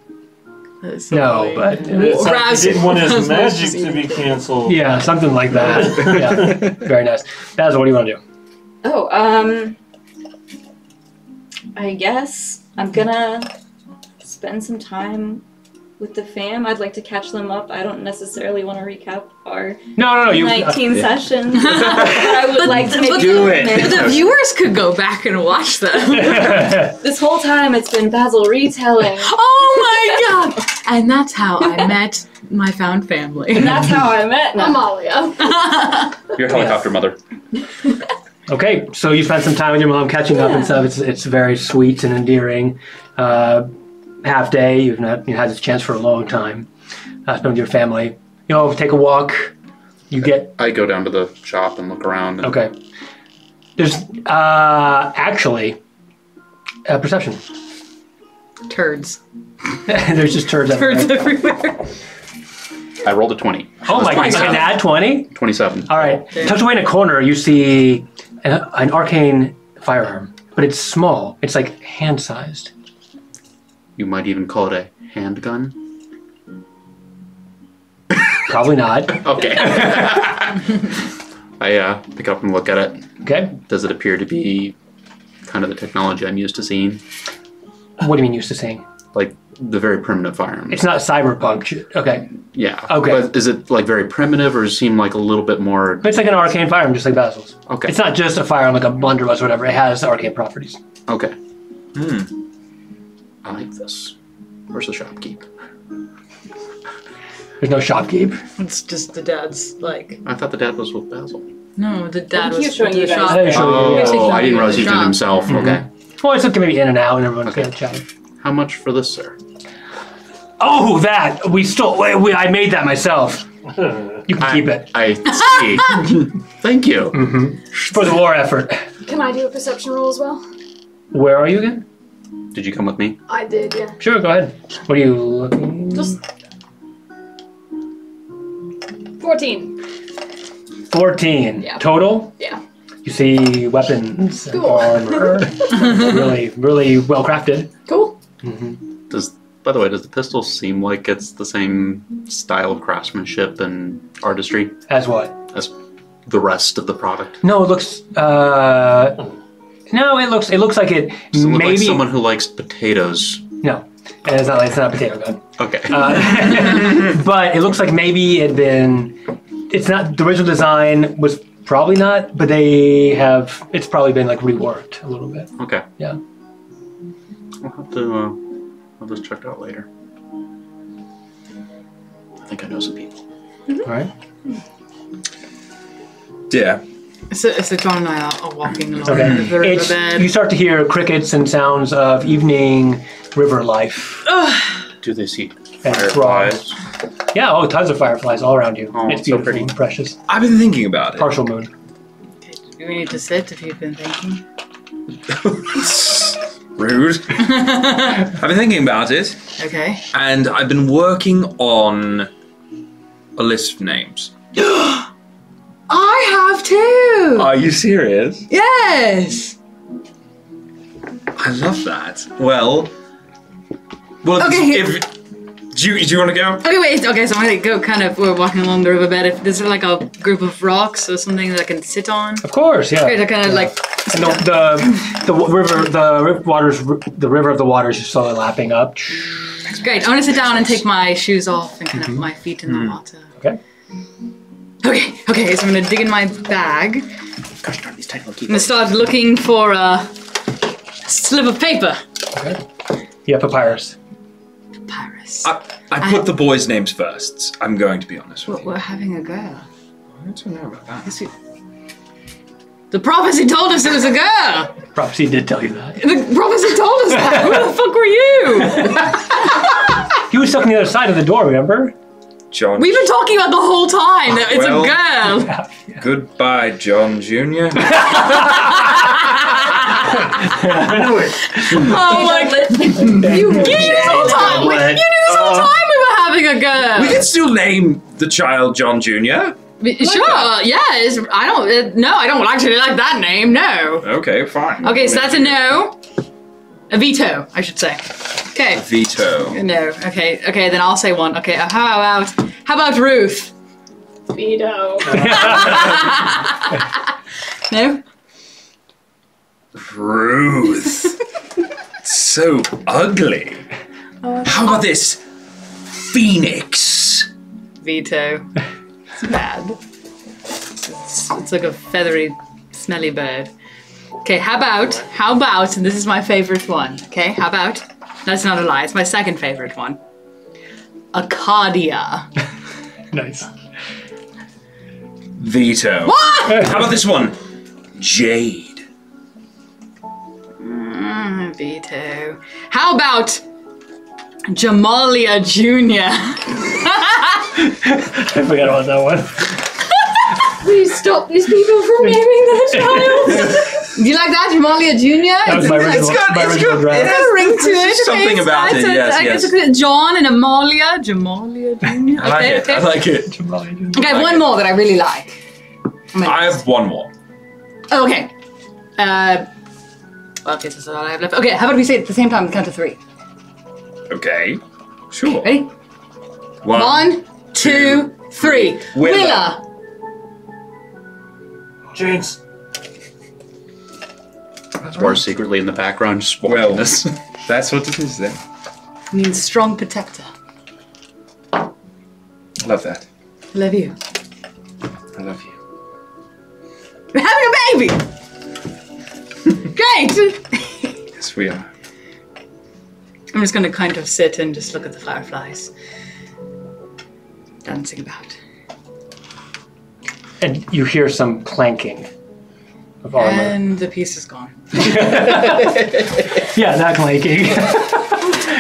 That's so No, funny. but It sounds like Raz- he didn't want his Raz- magic to be canceled. yeah, something like that. Yeah, very nice. Basil, what do you want to do? Oh, I guess I'm gonna spend some time with the fam. I'd like to catch them up. I don't necessarily want to recap our No. 19 sessions. I would like to maybe Do it. The viewers could go back and watch them. This whole time it's been Basil retelling. Oh my god! And that's how I met my found family. And that's how I met Amalia. Your helicopter mother. Okay, so you spent some time with your mom catching up and stuff. It's very sweet and endearing. Half day, you've had this chance for a long time. Spend with your family. Take a walk. I go down to the shop and look around. And Okay. There's actually a perception. Turds. There's just turds Turds everywhere. everywhere. I rolled a 20. Oh my god, you can add 20? 27. All right. Tucked away in a corner, you see an arcane firearm, but it's small. It's like hand-sized. You might even call it a handgun. Probably not. Okay. I pick it up and look at it. Okay. Does it appear to be kind of the technology I'm used to seeing? What do you mean used to seeing? Like the very primitive firearms. It's not cyberpunk shit. Okay. Yeah. Okay. But is it like very primitive, or does it seem like a little bit more? It's like an arcane firearm, just like Basil's. Okay. It's not just a firearm like a blunderbuss or whatever. It has arcane properties. Okay. I like this. Where's the shopkeep? There's no shopkeep. It's just the dad's, like... I thought the dad was with Basil. No, the dad He was was showing the you guys. shop. Hey, sure, yeah. Oh, I didn't realize he did Shop. himself. Okay. Well, it's looking maybe in and out and everyone's Okay. kind of chatting. How much for this, sir? Oh, that! I made that myself. You can keep it. I see. Thank you. For the war effort. Can I do a perception roll as well? Where are you again? Did you come with me? I did, yeah. Sure, go ahead. What are you looking? Just 14. 14. Yeah. Total? Yeah. You see weapons and Cool. armor. really, really well crafted. Cool. By the way, does the pistol seem like it's the same style of craftsmanship and artistry As what? as the rest of the product? No, it looks. No, it looks like it. Does it look maybe like someone who likes potatoes? No, it's not. It's not a potato gun. Okay. But it looks like maybe it had been. It's not the original design was probably not, but they have. It's probably been like reworked a little bit. Okay. Yeah. I'll have to have this checked out later. I think I know some people. All right. Yeah. So John and I are walking along Okay. the riverbed. You start to hear crickets and sounds of evening river life. Do they see And fireflies? Yeah. Oh, tons of fireflies all around you. Oh, It's so beautiful pretty. and precious. I've been thinking about it. Partial moon. Do we need to sit if you've been thinking? Rude. I've been thinking about it, Okay. and I've been working on a list of names. I have too! Are you serious? Yes! I love that. Well, Okay. do you want to go? Okay, wait. Okay, so I'm gonna go kind of. We're walking along the riverbed. If there's like a group of rocks or something that I can sit on. Of course. Yeah. Great, I kind of like. And the river of the waters is slowly lapping up. Great. I'm gonna sit down and take my shoes off and kind of put my feet in the water. Okay. Okay. So I'm gonna dig in my bag. Gosh darn these tiny little I'm gonna start looking for a slip of paper. Okay. Yeah, papyrus. Papyrus. I put the boys' names first. I'm going to be honest with you. We're having a girl. I don't know about that. The prophecy told us it was a girl. Prophecy did tell you that. The prophecy told us that. Who the fuck were you? He was stuck on the other side of the door, remember? John. We've been talking about the whole time that it's Well- a girl. Yeah. Goodbye, John Jr. I knew it. Oh my god. You knew this whole time. You knew this whole time we were having a girl. We can still name the child John Jr. Sure, yes. I don't actually like that name, no. Okay, fine. Okay, so that's a no. A veto, I should say. Okay. Veto. No. Okay, then I'll say one. Okay, how about Ruth? Veto. No? Ruth. So ugly. How about this? phoenix. Veto. It's bad. It's like a feathery, smelly bird. Okay, how about, and this is my favorite one, okay, how about, that's not a lie, it's my second favorite one. Arcadia. Nice. Veto. What? How about this one? Jade. Veto. How about Jamalia Jr.? I forgot about that one. Please stop these people from naming their child. Do you like that, Jamalia Jr.? That was my original draft. It's got a ring to it. Something about it, yes. John and Amalia. Jamalia Jr. I like it. I like it. Okay, I have one more that I really like. I have one more. Oh, okay. Well, okay, that's all I have left. Okay, how about we say it at the same time, count to 3. Okay. Sure. Ready? 1, 2, 3. Willa. Jinx. Or secretly in the background, just watching Well, this. that's what it is then. Means strong protector. Love that. I love you. I love you. We're having a baby! Great! Yes, we are. I'm just gonna kind of sit and just look at the fireflies. Dancing about. And you hear some clanking of armor. And the piece is gone. Yeah, not clanking.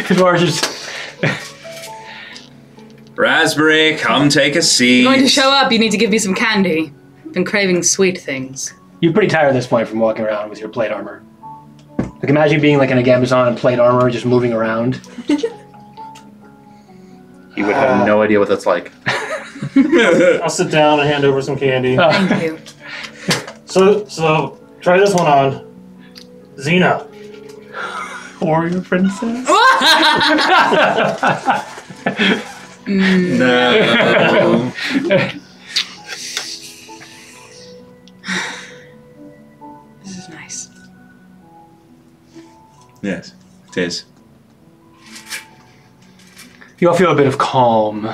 Dwarves just... Raspberry, come take a seat. You're going to show up, you need to give me some candy. I've been craving sweet things. You're pretty tired at this point from walking around with your plate armor. Like imagine being like in a Gambazon and plate armor just moving around. You would have no idea what that's like. I'll sit down and hand over some candy. Thank you. So try this one on. Xena. Warrior princess? No. This is nice. Yes, it is. You all feel a bit of calm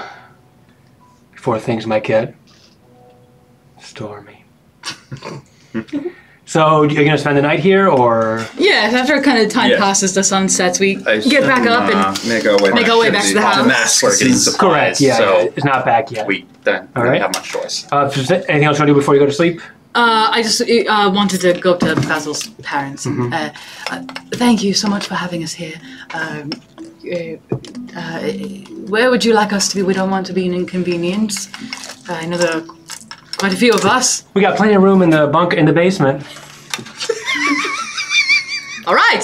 before things might get stormy. So, you're going to spend the night here, or? Yes, after kind of time Yeah. passes, the sun sets, we I get back up and Make our way back to the house. We're getting Damascus. supplies, Correct, yeah, so it's not back yet. we don't All really right. have much choice. Anything else you want to do before you go to sleep? I just wanted to go up to Basil's parents. Thank you so much for having us here. Where would you like us to be? We don't want to be an inconvenience. I know there are quite a few of us. We got plenty of room in the basement. All right.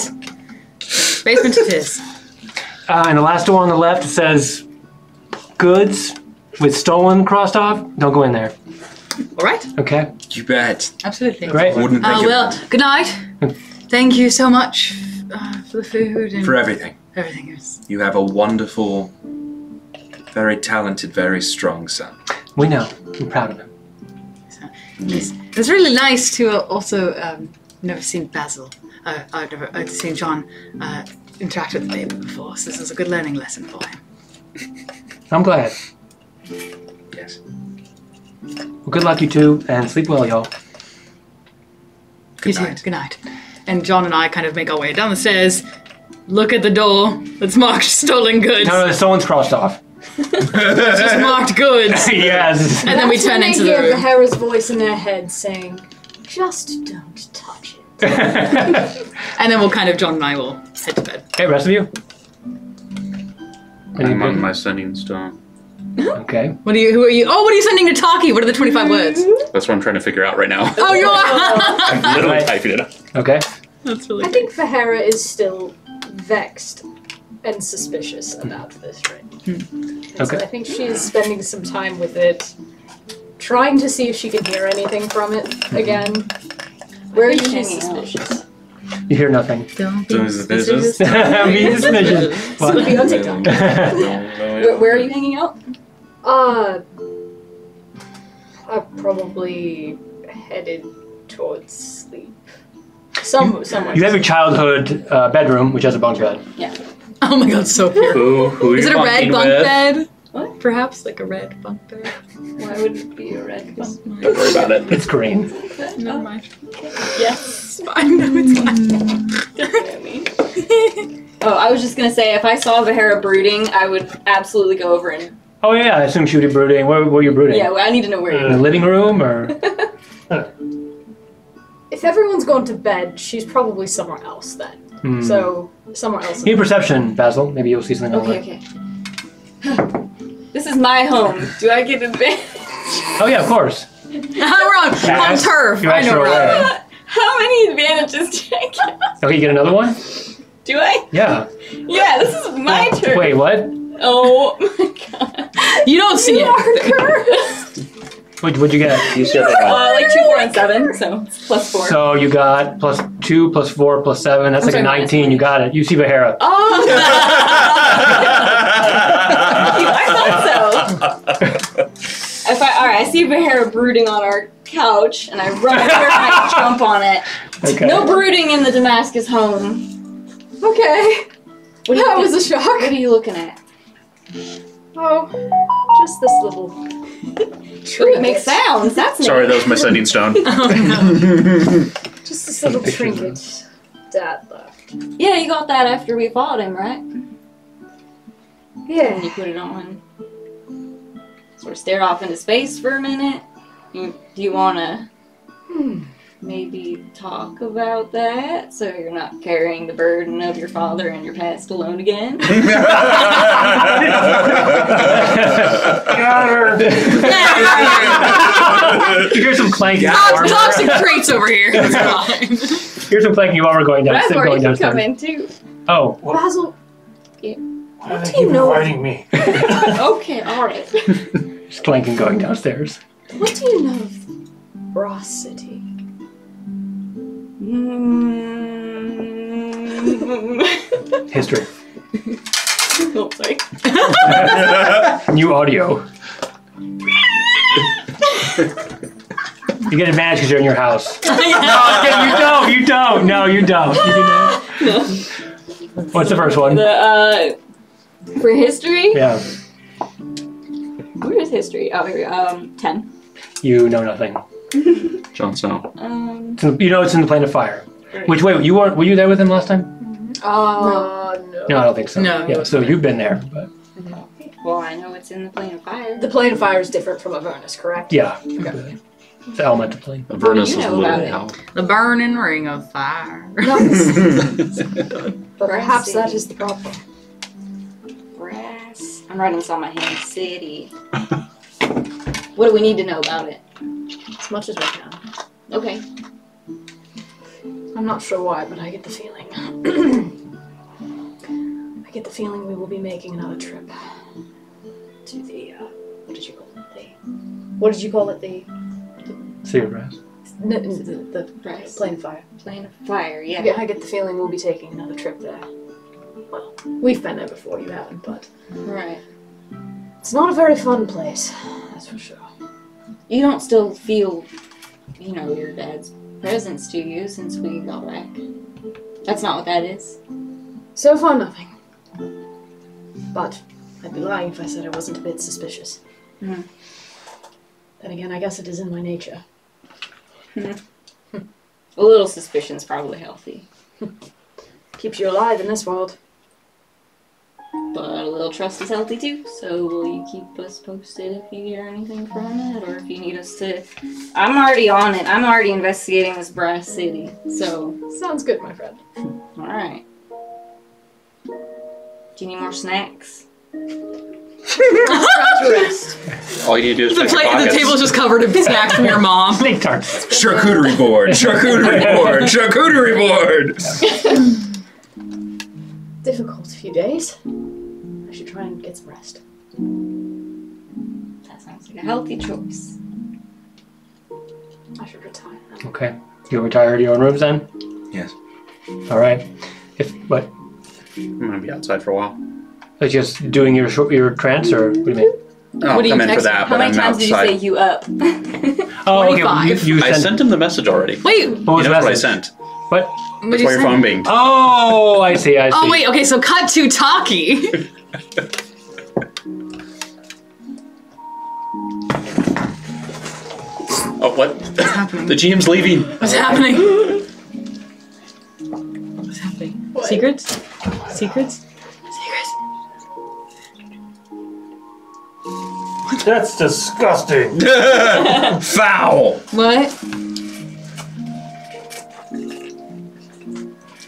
Basement it is. And the last door on the left says goods with stolen crossed off. Don't go in there. All right. Okay? You bet. Absolutely. Great. Wouldn't think Well, good night. Thank you so much for the food and for everything. everything. It was You have a wonderful, very talented, very strong son. We know. We're proud of him. nice. It was really nice to also never seen Basil. I've never seen John interact with the baby before, so this was a good learning lesson for him. I'm glad. Yes. Well, good luck, you two, and sleep well, y'all. You too. Good night. And John and I kind of make our way down the stairs, look at the door that's marked stolen goods. No, someone's crossed off. Just marked goods. Yes. And then we turn into the hear room. the Hera's voice in their head saying, "Just don't touch it." And then John and I will head to bed. Okay, rest of you? I'm on my sending stuff. Okay. Who are you? Oh, what are you sending to Taki? What are the 25 words? That's what I'm trying to figure out right now. Oh, you are! I'm literally Right. typing it up. Okay. That's really I think the Hera is still vexed and suspicious about this, right? And so Okay. I think she's spending some time with it, trying to see if she can hear anything from it again. Where think she's hanging out. suspicious. You hear nothing. Don't be suspicious. Be suspicious. So What? be on TikTok. Where are you hanging out? I'm probably headed towards sleep. Somewhere. You have your childhood bedroom, which has a bunk bed. Yeah. Oh my god, so cute. Who Is you it a red bunking bunk with? bed? What? Perhaps like a red bunk bed. Why would it be a red bunk? Don't worry about it. It's green. Never mind. Yes. It's fine. No, it's fine. Looking at me. Oh, I was just gonna say, if I saw Bahara brooding, I would absolutely go over and. Oh yeah, I assume she would be brooding. Where were you brooding? Yeah, well, I need to know where In you the living room or? If everyone's gone to bed, she's probably somewhere else then. Hmm. So, somewhere else. Give me perception, Basil. Maybe you'll see something. on Okay, it. okay. This is my home. Do I get advantage? Oh yeah, of course. We're on Yes. turf. You're I know extra we're aware. on. How many advantages do I get? Okay, you get another one. Do I? Yeah. Yeah, this is my turn. Wait, what? Oh my god. You don't see You are it. cursed. What'd you get? You said that. Like 2, 4, and 7, so it's plus 4. So you got +2, +4, +7. That's I'm like a sorry, 19. You got it. You see Bahara. Oh! I thought so. Alright, I see Bahara brooding on our couch, and I run over and I jump on it. Okay. No brooding in the Damascus home. Okay. What That was a shock. What are you looking at? Oh, just this little. Ooh, it makes sounds. That's Sorry, neat. that was my setting stone. Just this little pictures of trinket Dad left. Yeah, you got that after we fought him, right? And you Yeah. put it on. Sort of stared off into space for a minute. Do you want to maybe talk about that so you're not carrying the burden of your father and your past alone again? Got her. You hear some clanking. Toxic traits over here. It's fine. Here's some clanking while we're going But I downstairs. thought Going you could come downstairs. in too. Oh, Basil, Why do they do you keep know? inviting me? Okay, alright. just clanking going downstairs. what do you know of Ross City? History. Oh, sorry. New audio. You get advantage because you're in your house. No, you don't. No, you don't. You do not. No. What's the first one? For history? Yeah. Where is history? Oh, here we go. 10. You know nothing. Jon Snow. You know it's in the plane of fire. Which wait, you weren't? Were you there with him last time? No. No, I don't think so. No. Yeah. So you've been there, but Well, I know it's in the plane of fire. The plane of fire is different from Avernus, correct? yeah. It's the elemental plane. Avernus you is know literally about hell. The burning ring of fire. But perhaps that is the problem. Brass. I'm writing this on my hand. City. What do we need to know about it? As much as we can. Okay. I'm not sure why, but I get the feeling. I get the feeling we will be making another trip to the. What did you call it? What did you call it? Secret brass. The Brass. plane of fire. Plane of fire, yeah. Yeah, I get the feeling we'll be taking another trip there. Well, we've been there before, you haven't, but Right. it's not a very fun place, that's for sure. You don't still feel, your dad's presence to you since we got back. That's not what that is. So far, nothing. But I'd be lying if I said I wasn't a bit suspicious. Mhm. Then again, I guess it is in my nature. A little suspicion's probably healthy. Keeps you alive in this world. But a little trust is healthy too, so will you keep us posted if you hear anything from it, or if you need us to... I'm already on it. I'm already investigating this Brass City, so... Sounds good, my friend. Alright. Do you need more snacks? All you need to do is The check your plate, the pockets. table is just covered in snacks from your mom. Snake tarts. Charcuterie board. Charcuterie board. Charcuterie board. Difficult few days. I should try and get some rest. That sounds like a healthy choice. I should retire now. Okay. You'll retire to your own rooms then? Yes. All right. What? I'm gonna be outside for a while. Like just doing your trance, or what do you mean? I'll What do you come in for text- that, How but many I'm times did you outside. say you up? Oh, okay. 25. You I sent him the message already. Wait, What was He the knows what I message? sent. What? That's why your phone binged. Oh, I see. Oh wait, okay, so cut to Taki. Oh, what? What's happening? The GM's leaving. What's happening? What's happening? What? Secrets? Secrets? Secrets? That's disgusting. Foul. What?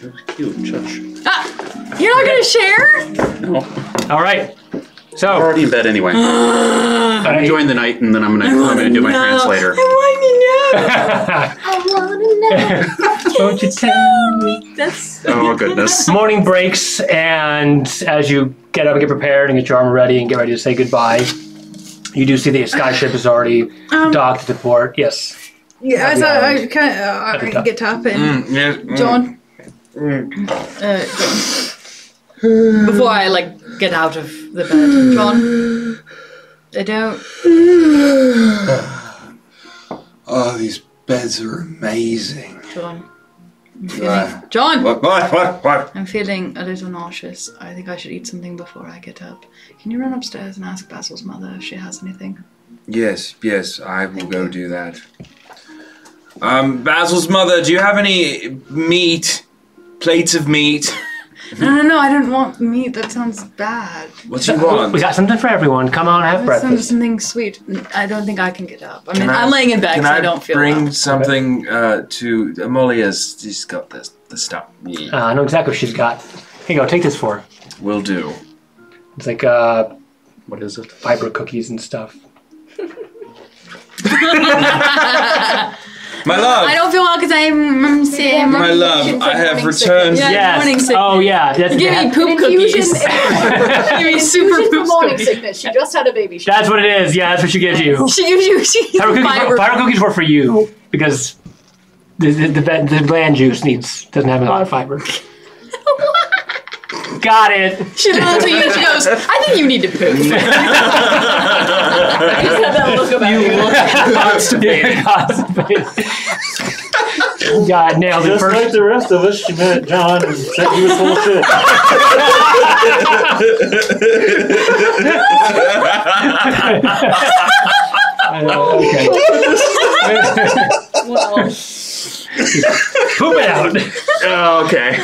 That was cute. Shush. Ah! You're not gonna share? No. All right. We're So, already in bed anyway. I'm enjoying the night, and then I'm gonna do my translator. I wanna know. won't you tell me? That's Oh goodness. Morning breaks, and as you get up and get prepared and get your armor ready and get ready to say goodbye, you do see the skyship is already docked at the port. Yes. yeah. so I can get up and John. Before I get out of the bed, John. I don't. Oh, these beds are amazing. John. I'm feeling, John. What? I'm feeling a little nauseous. I think I should eat something before I get up. Can you run upstairs and ask Basil's mother if she has anything? Yes, I will go do that. Basil's mother, do you have any meat? Plates of meat? No, I don't want meat. That sounds bad. What do you want? We got something for everyone. Come on, have That sounds breakfast. something sweet. I don't think I can get up. I mean, Can I- I'm laying in bed Can because I I don't feel bring well. something to Amolia's? She's got the stuff. I know exactly what she's got. Here you go. Take this for her. Will do. It's like What is it? fiber cookies and stuff. My love. I don't feel well because I'm sick. My love, I have returned. Yeah. morning sickness. Oh yeah. That's, Give me poop cookies. Give me super Infusion for poop morning cookies. sickness. She just had a baby. that's what it is. Yeah, that's what she gives you. She gives you fiber. Fiber cookies were for you because the bland juice doesn't have a lot of fiber. Got it. She looks at you and she goes, I think you need to poop. I just had that look about you. God, nailed it Just first. like the rest of us, she met John and said he was full of shit. Okay. Well, Poop it out. Oh, okay.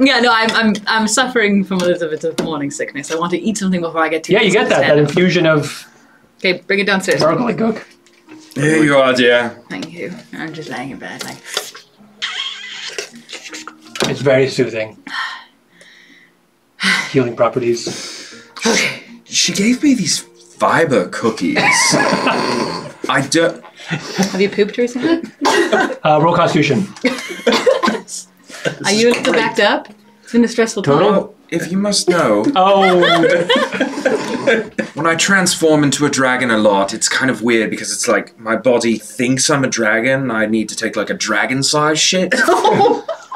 Yeah, no, I'm suffering from a little bit of morning sickness. I want to eat something before I get to Yeah, you get that infusion of Okay, bring it downstairs. gargly cook. Here you are, dear. Thank you. I'm just laying in bed like It's very soothing. Healing properties. She gave me these fiber cookies. I don't. Have you pooped recently? Roll Constitution. Are you still backed up? It's been a stressful time. Oh, if you must know, Oh, when I transform into a dragon a lot, it's kind of weird because it's like my body thinks I'm a dragon. I need to take like a dragon-sized shit.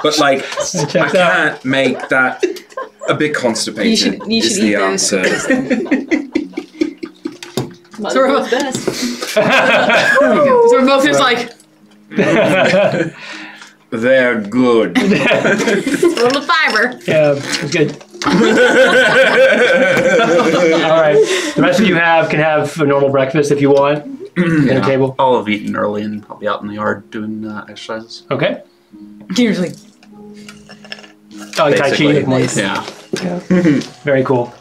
But like, I checks out. can't make that a bit constipated. You should is eat the those answer. mother knows best. So we're both just like, They're good. roll the fiber. yeah, it's good. All right. The rest of you can have a normal breakfast if you want. Dinner table. I'll have eaten early and I'll be out in the yard doing exercises. Okay. Usually. Oh, Tai Chi. Basically. like more- Yeah. Very cool.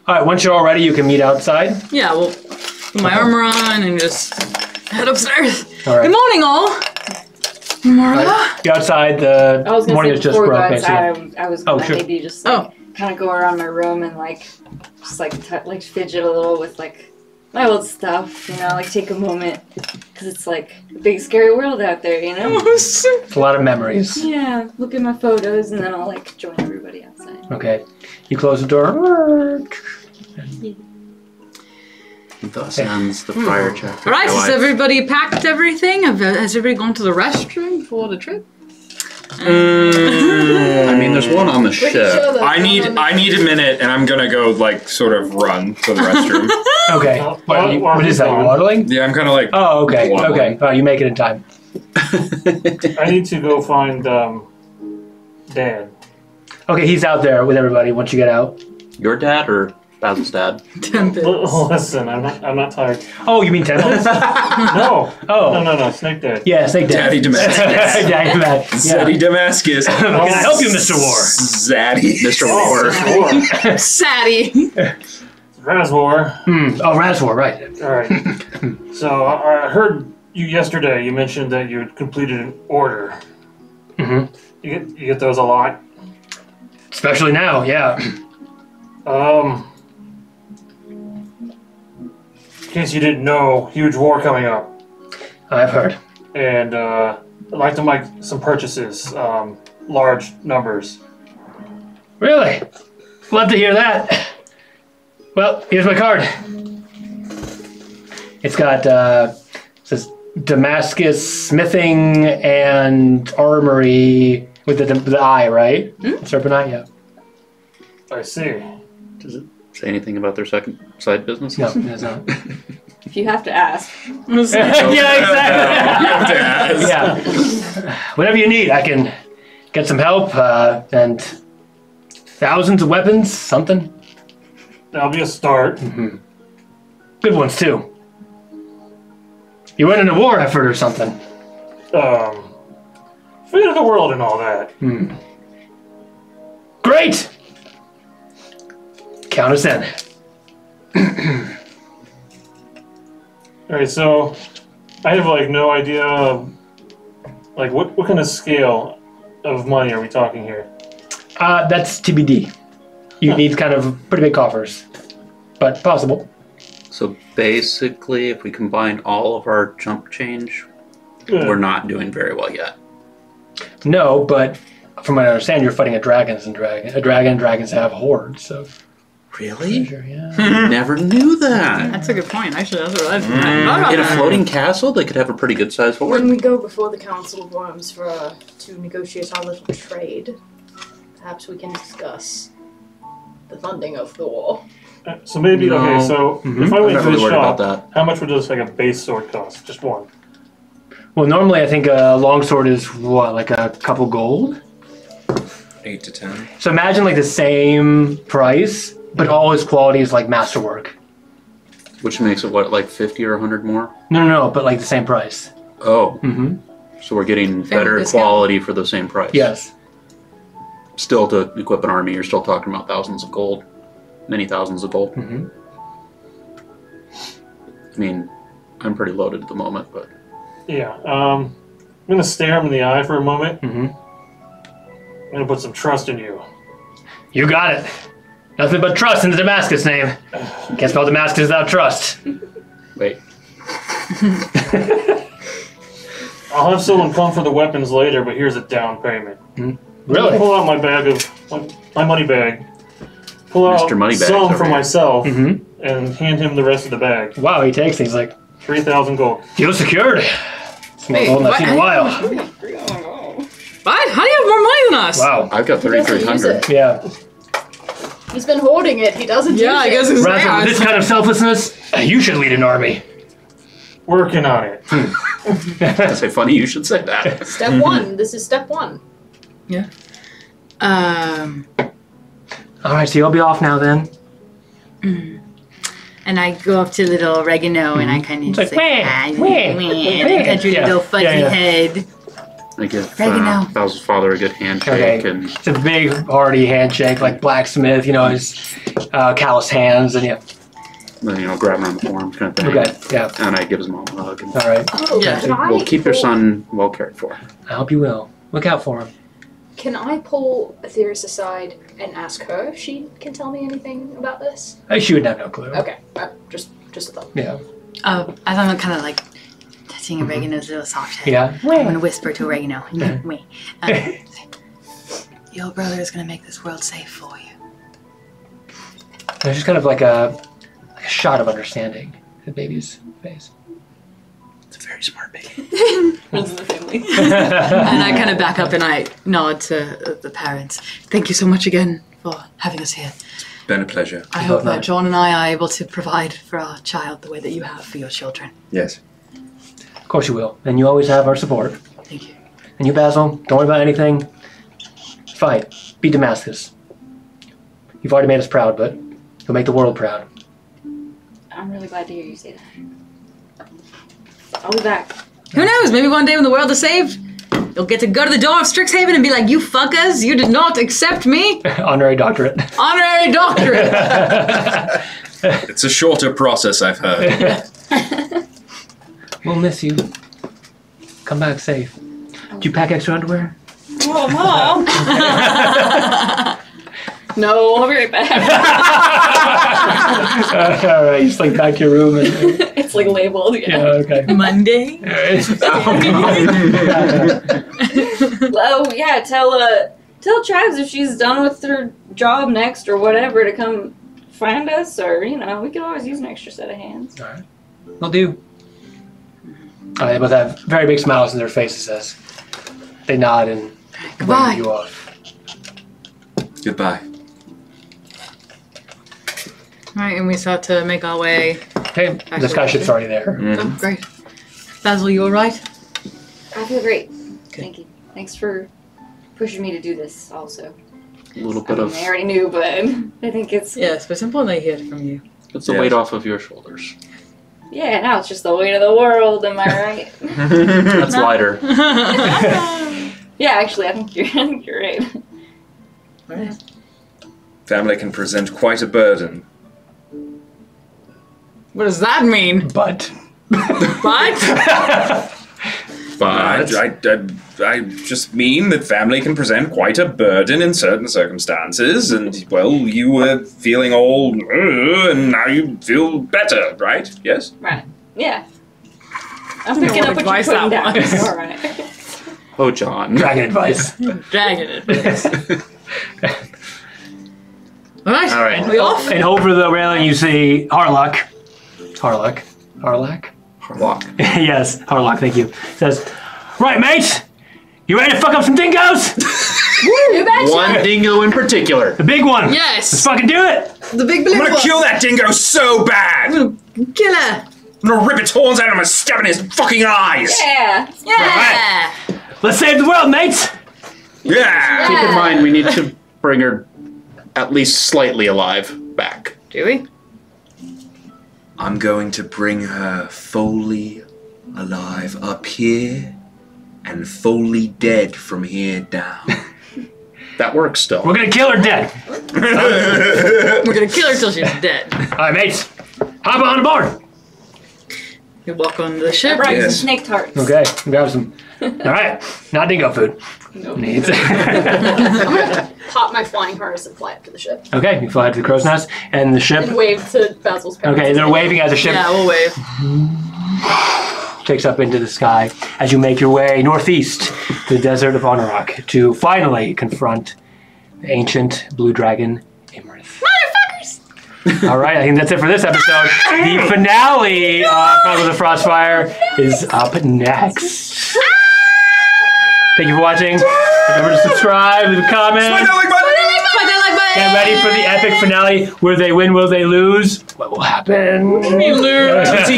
All right. Once you're all ready, you can meet outside. Yeah, we'll put my armor on and just head upstairs. All right. Good morning, all. Marla? You're outside. I was The gonna morning say is just before we go broke, basically. outside, I was gonna sure. maybe just Oh. kind of go around my room and just fidget a little with my old stuff, take a moment because it's like a big scary world out there, It's a lot of memories. Yeah, look at my photos and then I'll join everybody outside. Okay. You close the door. Thus ends the fire check. All right, My has life. everybody packed everything? Has everybody gone to the restroom before the trip? I mean, there's one on the Pretty ship. sure that I need a minute, and I'm gonna go sort of run to the restroom. Okay. What is that? You're waddling? Yeah, I'm kind of Oh, okay. Waddling. Okay. You make it in time. I need to go find Dad. Okay, he's out there with everybody once you get out. Your dad or Basil's dad? Tempest. Listen, I'm not tired. Oh, you mean Tempest? No. Oh. No. Snake Dad. Yeah, Snake Dad. Daddy Damascus. Daddy Damascus. Yeah. Zaddy Damascus. Can I help you, Mr. War? Zaddy. Mr. War. Sadie. Razwar. Oh, Razwar, right. All right. So I heard you yesterday. You mentioned that you had completed an order. Mm-hmm. You get those a lot. Especially now, yeah. In case you didn't know, huge war coming up, I've heard. and I'd like to make some purchases, large numbers. Really? Love to hear that. Well, here's my card. It's got, says Damascus Smithing and Armory with the eye, right? Serpent eye, yeah. I see. Does it say anything about their second side business? No, it's not. If you have to ask. Yeah, exactly. Yeah. Whatever you need, I can get some help and thousands of weapons, something. That'll be a start. Good ones, too. You went in a war effort or something. Fate of the world and all that. Great! Count us in. Alright, so I have like no idea like what kind of scale of money are we talking here? That's TBD. You need kind of pretty big coffers, but possible. So basically, if we combine all of our chump change, we're not doing very well yet. No, but from what I understand, you're fighting a dragons have hordes, so... Really? Sure, yeah. Never knew that. That's a good point. Actually, that's what I forgot about In a that. floating castle, they could have a pretty good sized horde. When we go before the Council of Worms to negotiate our little trade, perhaps we can discuss the funding of the war. So maybe, No. okay, so if I I'm went not to the really worried shop, about that. how much would this like a base sword cost? Just one. Well, normally I think a longsword is, what, like a couple gold? 8 to 10. So imagine like the same price, but all its quality is like masterwork. Which makes it, what, like 50 or 100 more? No, but like the same price. Oh. Mm-hmm. So we're getting Fair better discount. quality for the same price. Yes. Still, to equip an army, you're still talking about thousands of gold. Many thousands of gold. Mm-hmm. I mean, I'm pretty loaded at the moment, but... Yeah, I'm gonna stare him in the eye for a moment. Mm-hmm. I'm gonna put some trust in you. You got it. Nothing but trust in the Damascus name. Can't spell Damascus without trust. Wait. I'll have someone come for the weapons later, but here's a down payment. Really? Pull out my bag of my money bag. Pull out Mr. Moneybags some over for here. myself Mm-hmm. and hand him the rest of the bag. Wow, he takes things like, 3,000 gold. feel secured. It's more gold than I've seen in a while. What? How do you have more money than us? Wow. I've got He doesn't use 3,300. it. Yeah. He's been hoarding it. He doesn't use Yeah, I it. guess it's Rather with this kind of selflessness, you should lead an army. Working on it. I say, funny you should say that. Step one. This is step one. Yeah. All right, so you'll be off now then. And I go up to little oregano and I kind of It's just like, like, wah, wah, and I touch your yeah, little fuzzy yeah, yeah. head. I give Oregano. Basil's father a good handshake Okay. and It's a big, hearty handshake, like blacksmith, you know, his callous hands, and yeah. then, grab him on the forearm kind of thing. Okay, yeah. And I gives him all a hug. And All right. Oh, Yeah. can I we'll keep your pull- son well cared for. I hope you will. Look out for him. Can I pull Aetheris aside and ask her if she can tell me anything about this? She would have no clue. Okay, just a thought. Yeah. As I'm kind of like touching oregano's little soft head. Yeah. I'm gonna whisper to oregano. Wait. Your brother is gonna make this world safe for you. There's just kind of like a shot of understanding in the baby's face. It's a very smart baby. Rules in the family. And I kind of back up and I nod to the parents. Thank you so much again for having us here. Been a pleasure. I hope that John and I are able to provide for our child the way that you have for your children. Yes. course you will. And you always have our support. Thank you. And you, Basil, don't worry about anything. Fight. Beat Damascus. You've already made us proud, but you'll make the world proud. I'm really glad to hear you say that. I'll be back. Who knows? Maybe one day when the world is saved, you'll get to go to the door of Strixhaven and be like, you fuckers, you did not accept me. Honorary doctorate. Honorary doctorate. It's a shorter process, I've heard. We'll miss you. Come back safe. Did you pack extra underwear? Oh, Mom. No, I'll be right back. All right, you just like back to your room. And, It's like labeled. yeah, okay. Monday. All right. Oh yeah, tell Travis if she's done with her job next or whatever to come find us, or we could always use an extra set of hands. All right. Will do. They both have very big smiles on their faces as they nod and Goodbye. wave you off. Goodbye. All right, and we start to make our way. Okay, the skyship's already there. Oh, great. Basil, you all right? I feel great. Thank you. Thanks for pushing me to do this. Also, A little I bit mean, of I already knew, but I think it's Yes, but it's important I hear it from you. puts the weight off of your shoulders. yeah. Now it's just the weight of the world. Am I right? That's lighter. Yeah, actually, I think you're right. All right. Family can present quite a burden. What does that mean? But What? But I just mean that family can present quite a burden in certain circumstances, and, well, you were feeling all, and now you feel better, right? Yes? Right. Yeah. I'm know picking what up what you're advice putting that down. was. All right. oh, John. dragon advice. Dragging it. All right. All right. We off? And over the railing you see Harlock. It's Harlock. Harlock? Harlock. Yes, Harlock, thank you. Says, right, mates? You ready to fuck up some dingoes? You betcha. One dingo in particular. The big one. Let's Yes. fucking do it. The big I'm blue gonna one. kill that dingo so bad! I'm Killer. gonna rip its horns out and I'm gonna stab in his fucking eyes! Yeah. Yeah. Let's save the world, mates. Yeah! Keep in mind, we need to bring her at least slightly alive back. Do we? I'm going to bring her fully alive up here and fully dead from here down. That works still. We're gonna kill her dead. We're gonna kill her till she's dead. All right, mates. Hop on board. We walk onto the ship. Right. Yes. Some snake tarts. Okay, grab some. All right, not dingo food. Needs. Pop my flying harness and fly up to the ship. Okay, you fly to the crow's nest, and the ship. And wave to Basil's parents. Okay, they're waving as the ship Yeah, we'll wave. takes up into the sky as you make your way northeast to the desert of Honorok to finally confront the ancient blue dragon, Imarith. Motherfuckers! All right, I think that's it for this episode. The finale of Chronicles of Frostfire is up next. Thank you for watching. Remember to subscribe, leave a comment. Smack that like button! Get ready for the epic finale. Will they win? Will they lose? What will happen? TPK!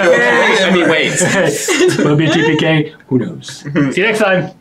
I mean, wait. Will it be a TPK? Who knows? See you next time.